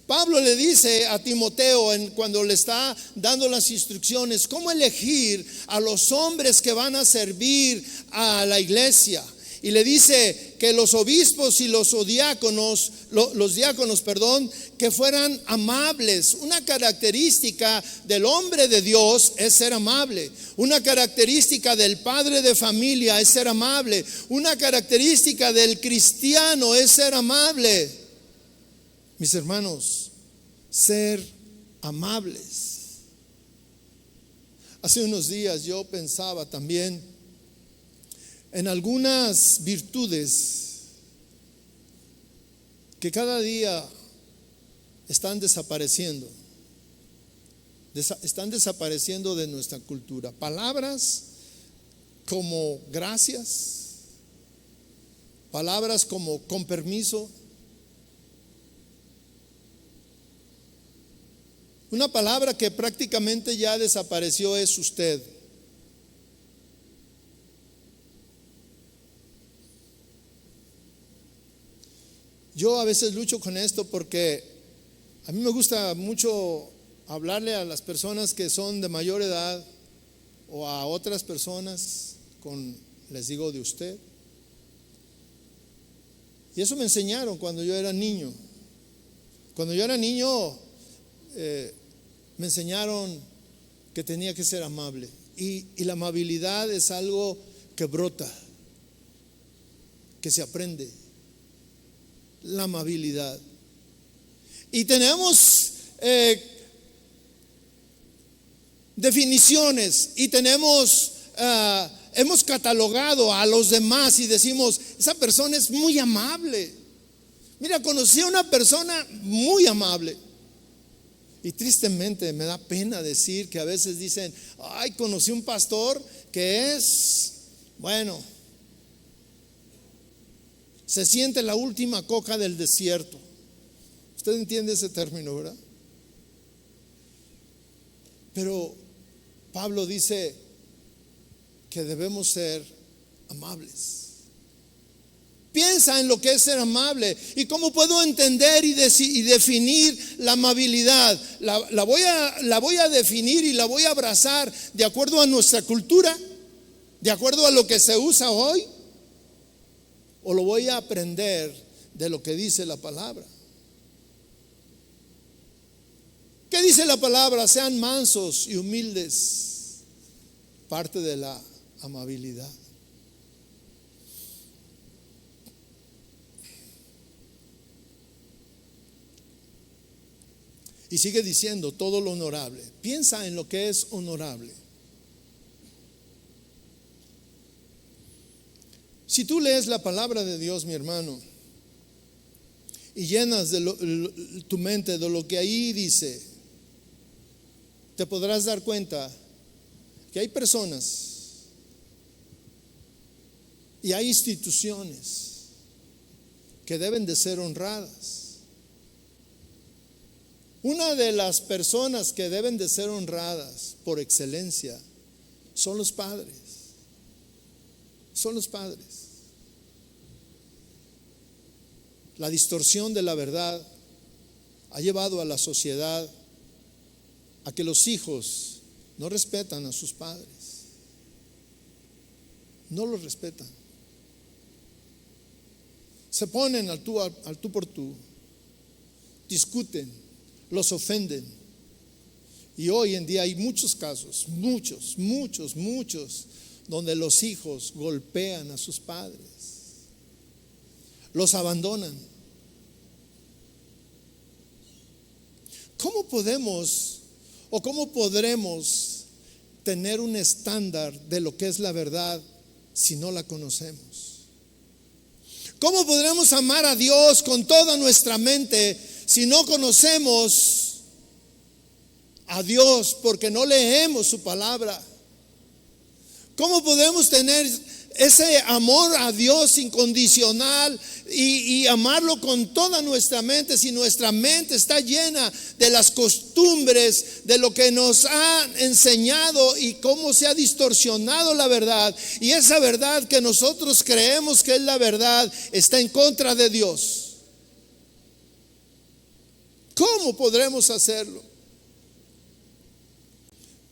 Pablo le dice a Timoteo cuando le está dando las instrucciones, cómo elegir a los hombres que van a servir a la iglesia. Y le dice que los obispos y los diáconos, que fueran amables. Una característica del hombre de Dios es ser amable. Una característica del padre de familia es ser amable. Una característica del cristiano es ser amable. Mis hermanos, ser amables. Hace unos días yo pensaba también en algunas virtudes que cada día están desapareciendo de nuestra cultura. Palabras como gracias, palabras como con permiso. Una palabra que prácticamente ya desapareció es usted. Yo a veces lucho con esto porque a mí me gusta mucho hablarle a las personas que son de mayor edad o a otras personas les digo de usted. Y eso me enseñaron cuando yo era niño. Cuando yo era niño me enseñaron que tenía que ser amable. Y la amabilidad es algo que brota, que se aprende. La amabilidad. Y tenemos definiciones y hemos catalogado a los demás y decimos, esa persona es muy amable. Mira, conocí a una persona muy amable. Y tristemente me da pena decir que a veces dicen, ay, conocí un pastor que es, bueno, se siente la última coca del desierto. ¿Usted entiende ese término, verdad? Pero Pablo dice que debemos ser amables. Piensa en lo que es ser amable y cómo puedo entender y definir la amabilidad. La voy a definir y la voy a abrazar de acuerdo a nuestra cultura, de acuerdo a lo que se usa hoy, o lo voy a aprender de lo que dice la palabra. ¿Qué dice la palabra? Sean mansos y humildes, parte de la amabilidad. Y sigue diciendo todo lo honorable. Piensa en lo que es honorable. Si tú lees la palabra de Dios, mi hermano, y llenas tu mente de lo que ahí dice, te podrás dar cuenta que hay personas y hay instituciones que deben de ser honradas. Una de las personas que deben de ser honradas por excelencia son los padres. Son los padres. La distorsión de la verdad ha llevado a la sociedad a que los hijos no respetan a sus padres. No los respetan. Se ponen al tú por tú. Discuten. Los ofenden. Y hoy en día hay muchos casos, muchos, donde los hijos golpean a sus padres, los abandonan. ¿Cómo podemos o cómo podremos tener un estándar de lo que es la verdad si no la conocemos? ¿Cómo podremos amar a Dios con toda nuestra mente si no conocemos a Dios, porque no leemos su palabra? ¿Cómo podemos tener ese amor a Dios incondicional y amarlo con toda nuestra mente si nuestra mente está llena de las costumbres, de lo que nos han enseñado y cómo se ha distorsionado la verdad? Y esa verdad que nosotros creemos que es la verdad está en contra de Dios. ¿Cómo podremos hacerlo?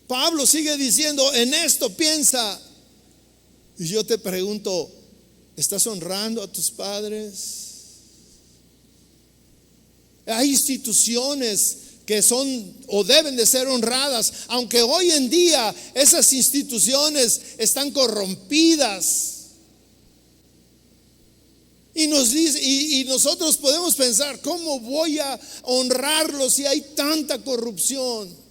Pablo sigue diciendo, en esto piensa. Y yo te pregunto, ¿estás honrando a tus padres? Hay instituciones que son o deben de ser honradas, aunque hoy en día esas instituciones están corrompidas. Y nosotros podemos pensar, ¿cómo voy a honrarlos si hay tanta corrupción?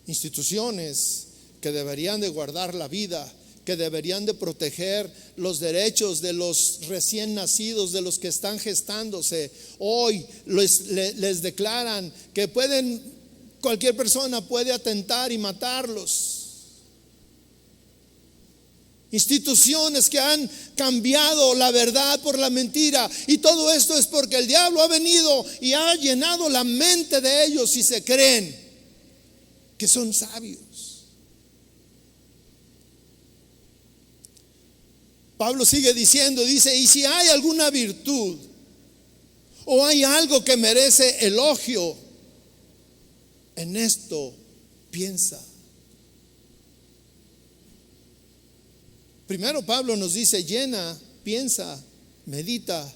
Instituciones que deberían de guardar la vida, que deberían de proteger los derechos de los recién nacidos, de los que están gestándose, hoy les declaran que cualquier persona puede atentar y matarlos. Instituciones que han cambiado la verdad por la mentira. Y todo esto es porque el diablo ha venido y ha llenado la mente de ellos y se creen que son sabios. Pablo sigue diciendo, dice, y si hay alguna virtud o hay algo que merece elogio, en esto piensa. Primero Pablo nos dice, llena, piensa, medita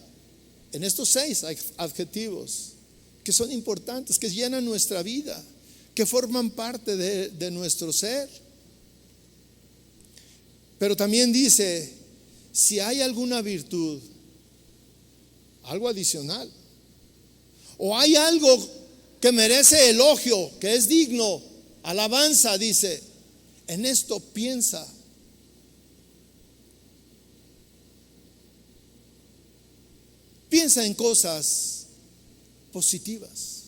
en estos 6 adjetivos que son importantes, que llenan nuestra vida, que forman parte de nuestro ser. Pero también dice, si hay alguna virtud, algo adicional, o hay algo que merece elogio, que es digno, alabanza, dice, en esto piensa. Piensa en cosas positivas.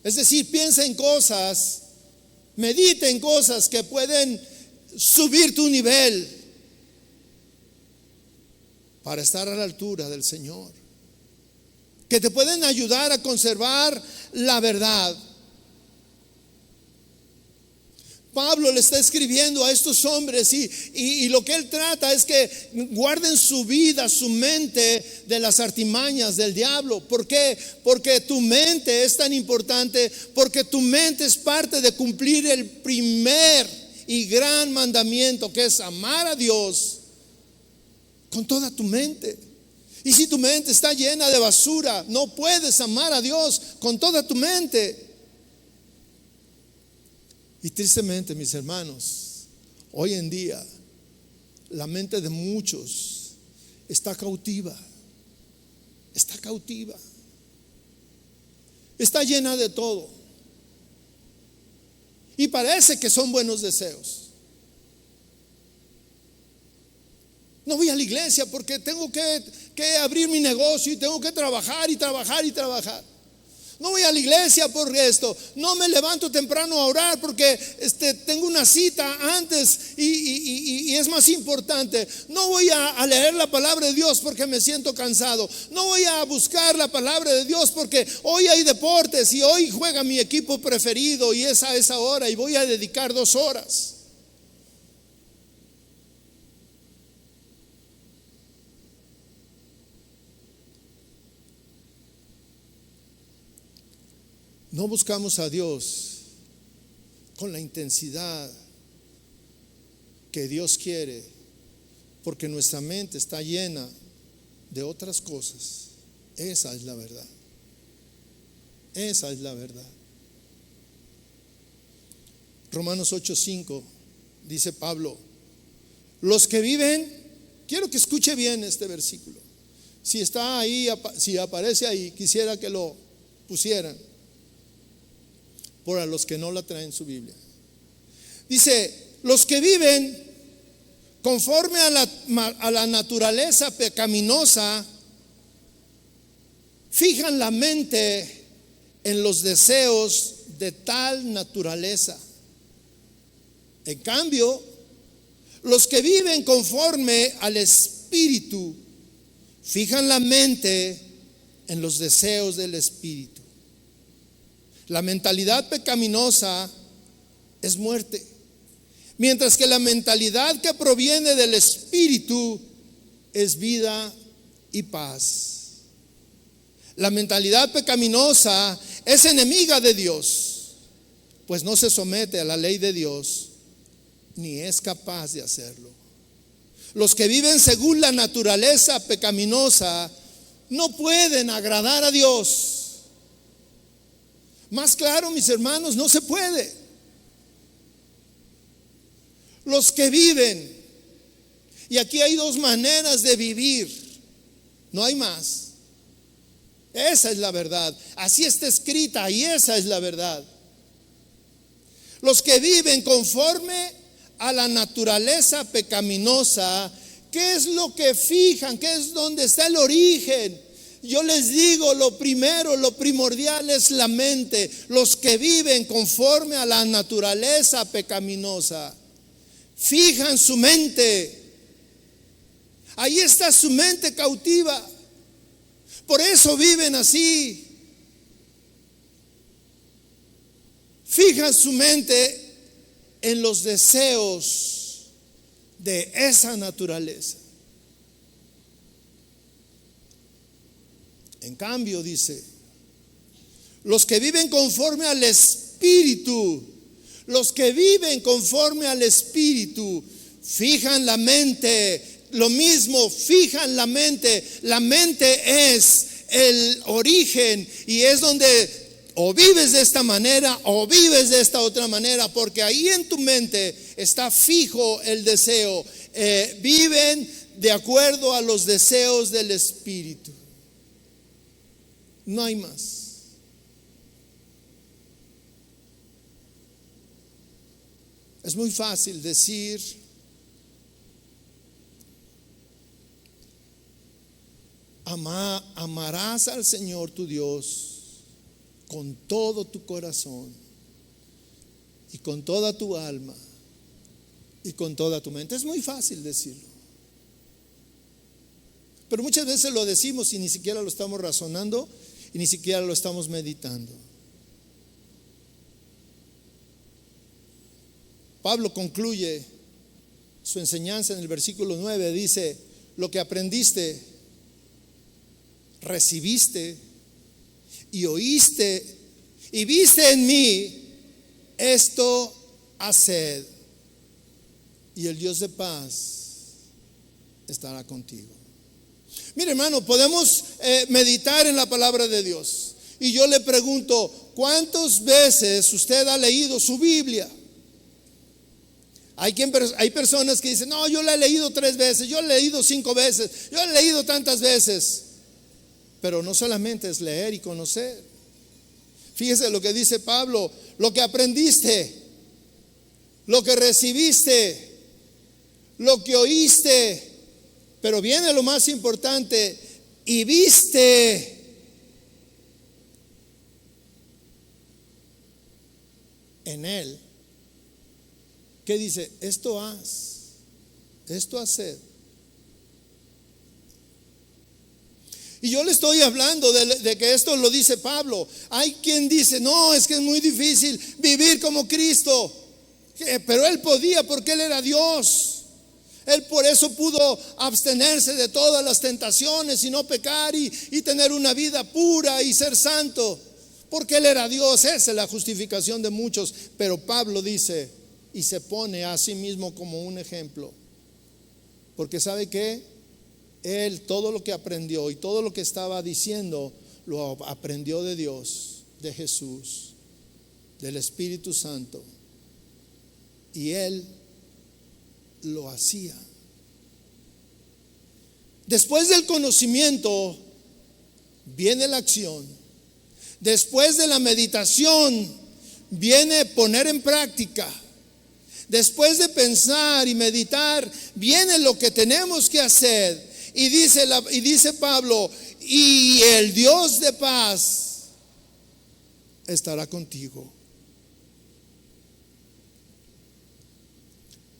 Es decir, piensa en cosas, medita en cosas que pueden subir tu nivel para estar a la altura del Señor, que te pueden ayudar a conservar la verdad. Pablo le está escribiendo a estos hombres y lo que él trata es que guarden su vida, su mente de las artimañas del diablo. ¿Por qué? Porque tu mente es tan importante, porque tu mente es parte de cumplir el primer y gran mandamiento, que es amar a Dios con toda tu mente. Y si tu mente está llena de basura, no puedes amar a Dios con toda tu mente. Y tristemente, mis hermanos, hoy en día la mente de muchos está cautiva. Está cautiva. Está llena de todo. Y parece que son buenos deseos. No voy a la iglesia porque tengo que abrir mi negocio y tengo que trabajar y trabajar y trabajar. No voy a la iglesia por esto. No me levanto temprano a orar porque tengo una cita antes y es más importante. No voy a leer la palabra de Dios porque me siento cansado. No voy a buscar la palabra de Dios porque hoy hay deportes y hoy juega mi equipo preferido y es a esa hora y voy a dedicar 2 horas. No buscamos a Dios con la intensidad que Dios quiere, porque nuestra mente está llena de otras cosas. Esa es la verdad. Esa es la verdad. Romanos 8:5 dice Pablo: los que viven, quiero que escuche bien este versículo. Si está ahí, si aparece ahí, quisiera que lo pusieran. Por a los que no la traen su Biblia. Dice: los que viven conforme a la naturaleza pecaminosa fijan la mente en los deseos de tal naturaleza. En cambio, los que viven conforme al Espíritu fijan la mente en los deseos del Espíritu. La mentalidad pecaminosa es muerte, mientras que la mentalidad que proviene del Espíritu es vida y paz. La mentalidad pecaminosa es enemiga de Dios, pues no se somete a la ley de Dios, ni es capaz de hacerlo. Los que viven según la naturaleza pecaminosa no pueden agradar a Dios. Más claro, mis hermanos, no se puede. Los que viven, y aquí hay 2 maneras de vivir, no hay más. Esa es la verdad. Así está escrita y esa es la verdad. Los que viven conforme a la naturaleza pecaminosa, ¿qué es lo que fijan? ¿Qué es donde está el origen? Yo les digo, lo primero, lo primordial es la mente. Los que viven conforme a la naturaleza pecaminosa fijan su mente. Ahí está su mente cautiva. Por eso viven así. Fijan su mente en los deseos de esa naturaleza. En cambio, dice, los que viven conforme al Espíritu, los que viven conforme al Espíritu, fijan la mente, lo mismo, fijan la mente. La mente es el origen y es donde o vives de esta manera o vives de esta otra manera, porque ahí en tu mente está fijo el deseo. Viven de acuerdo a los deseos del Espíritu. No hay más. Es muy fácil decir, amarás al Señor tu Dios con todo tu corazón y con toda tu alma y con toda tu mente. Es muy fácil decirlo, pero muchas veces lo decimos y ni siquiera lo estamos razonando y ni siquiera lo estamos meditando. Pablo concluye su enseñanza en el versículo 9, dice: lo que aprendiste, recibiste y oíste y viste en mí, esto haced, y el Dios de paz estará contigo. Mire, hermano, podemos meditar en la palabra de Dios, y yo le pregunto, ¿cuántas veces usted ha leído su Biblia? Hay personas que dicen: no, yo la he leído 3 veces, yo la he leído 5 veces, yo la he leído tantas veces. Pero no solamente es leer y conocer. Fíjese lo que dice Pablo: lo que aprendiste, lo que recibiste, lo que oíste, pero viene lo más importante, y viste en él. ¿Qué dice? Esto haced. Y yo le estoy hablando de que esto lo dice Pablo. Hay quien dice: no, es que es muy difícil vivir como Cristo. Pero él podía, porque él era Dios. Él por eso pudo abstenerse de todas las tentaciones y no pecar y tener una vida pura y ser santo, porque él era Dios. Esa es la justificación de muchos. Pero Pablo dice, y se pone a sí mismo como un ejemplo, porque ¿sabe qué? Él todo lo que aprendió y todo lo que estaba diciendo lo aprendió de Dios, de Jesús, del Espíritu Santo, y él lo hacía. Después del conocimiento viene la acción. Después de la meditación viene poner en práctica. Después de pensar y meditar viene lo que tenemos que hacer. Y dice Pablo: y el Dios de paz estará contigo.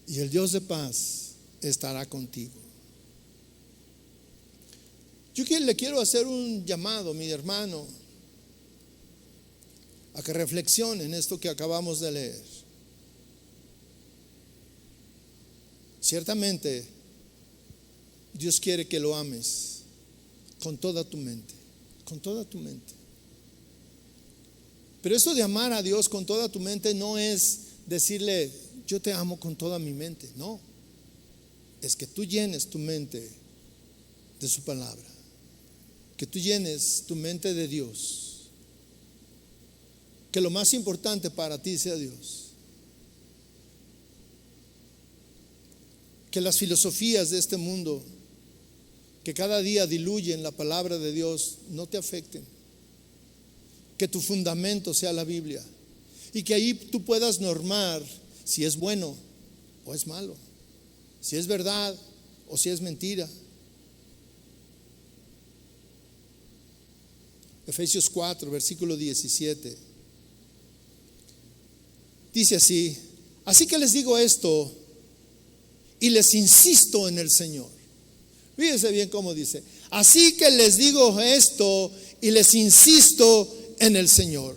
Y el Dios de paz estará contigo. Yo le quiero hacer un llamado, mi hermano, a que reflexione en esto que acabamos de leer. Ciertamente, Dios quiere que lo ames con toda tu mente, con toda tu mente. Pero esto de amar a Dios con toda tu mente no es decirle: yo te amo con toda mi mente. No, es que tú llenes tu mente de su palabra, que tú llenes tu mente de Dios, que lo más importante para ti sea Dios. Que las filosofías de este mundo, que cada día diluyen la palabra de Dios, no te afecten. Que tu fundamento sea la Biblia, y que ahí tú puedas normar si es bueno o es malo, si es verdad o si es mentira. Efesios 4, versículo 17. Dice así: así que les digo esto y les insisto en el Señor. Fíjense bien cómo dice: así que les digo esto y les insisto en el Señor.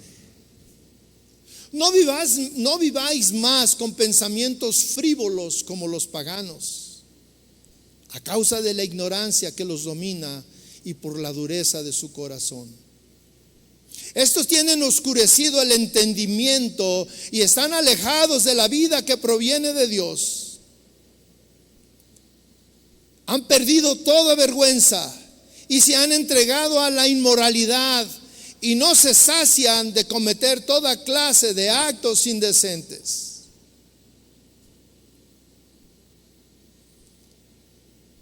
No viváis más con pensamientos frívolos como los paganos, a causa de la ignorancia que los domina y por la dureza de su corazón. Estos tienen oscurecido el entendimiento y están alejados de la vida que proviene de Dios. Han perdido toda vergüenza y se han entregado a la inmoralidad, y no se sacian de cometer toda clase de actos indecentes.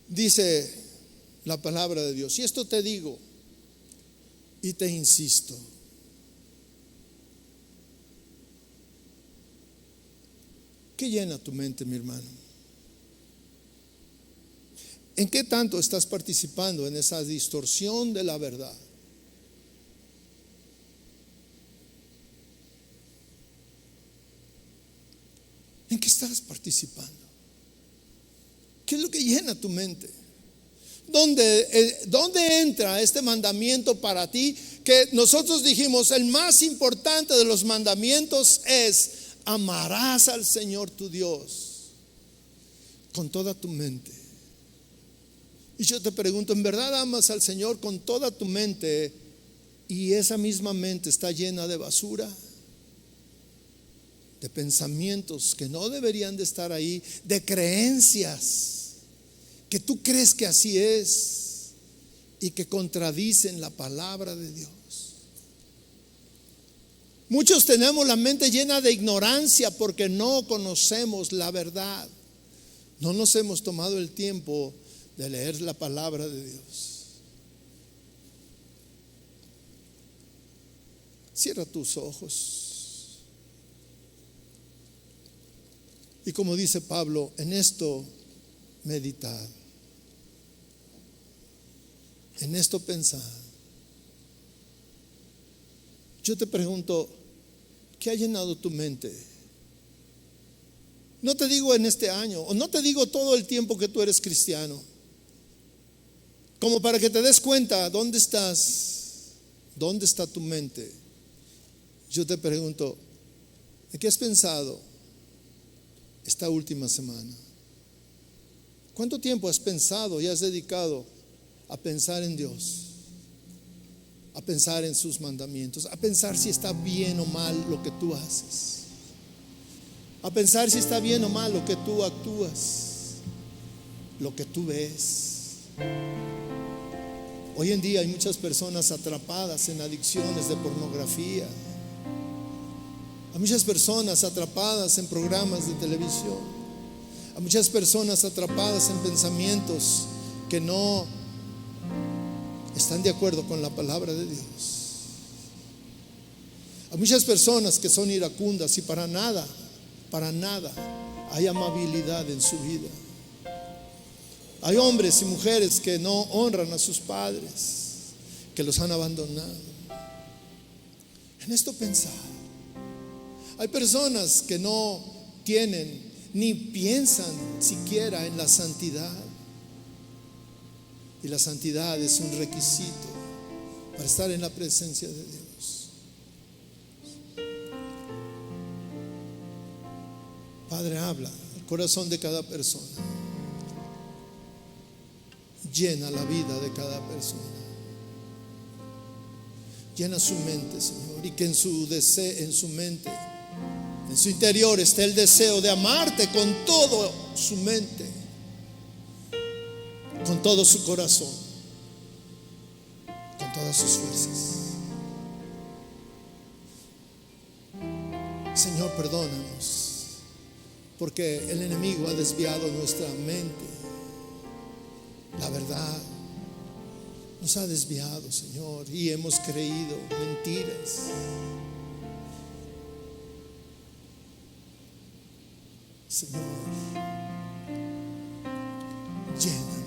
Dice la palabra de Dios: y esto te digo, Y te insisto, ¿qué llena tu mente, mi hermano? ¿En qué tanto estás participando en esa distorsión de la verdad? ¿En qué estás participando? ¿Qué es lo que llena tu mente? ¿Dónde entra este mandamiento para ti? Que nosotros dijimos, el más importante de los mandamientos es: amarás al Señor tu Dios con toda tu mente. Y yo te pregunto, ¿en verdad amas al Señor con toda tu mente y esa misma mente está llena de basura? De pensamientos que no deberían de estar ahí, de creencias que tú crees que así es y que contradicen la palabra de Dios. Muchos tenemos la mente llena de ignorancia porque no conocemos la verdad. No nos hemos tomado el tiempo de leer la palabra de Dios. Cierra tus ojos. Y como dice Pablo, en esto meditad, en esto pensad. Yo te pregunto, ¿qué ha llenado tu mente? No te digo en este año, o no te digo todo el tiempo que tú eres cristiano, como para que te des cuenta dónde estás, dónde está tu mente. Yo te pregunto, ¿en qué has pensado esta última semana? ¿Cuánto tiempo has pensado y has dedicado a pensar en Dios, a pensar en sus mandamientos, a pensar si está bien o mal lo que tú haces, a pensar si está bien o mal lo que tú actúas, lo que tú ves? Hoy en día hay muchas personas atrapadas en adicciones de pornografía. Hay muchas personas atrapadas en programas de televisión. Hay muchas personas atrapadas en pensamientos que no están de acuerdo con la palabra de Dios. Hay muchas personas que son iracundas y para nada hay amabilidad en su vida. Hay hombres y mujeres que no honran a sus padres, que los han abandonado. En esto pensar. Hay personas que no tienen ni piensan siquiera en la santidad. Y la santidad es un requisito para estar en la presencia de Dios. Padre, habla al corazón de cada persona. Llena la vida de cada persona. Llena su mente, Señor, y que en su deseo, en su mente, en su interior esté el deseo de amarte con todo su mente, con todo su corazón, con todas sus fuerzas. Señor, perdónanos, porque el enemigo ha desviado nuestra mente. La verdad nos ha desviado, Señor, y hemos creído mentiras. Señor, llena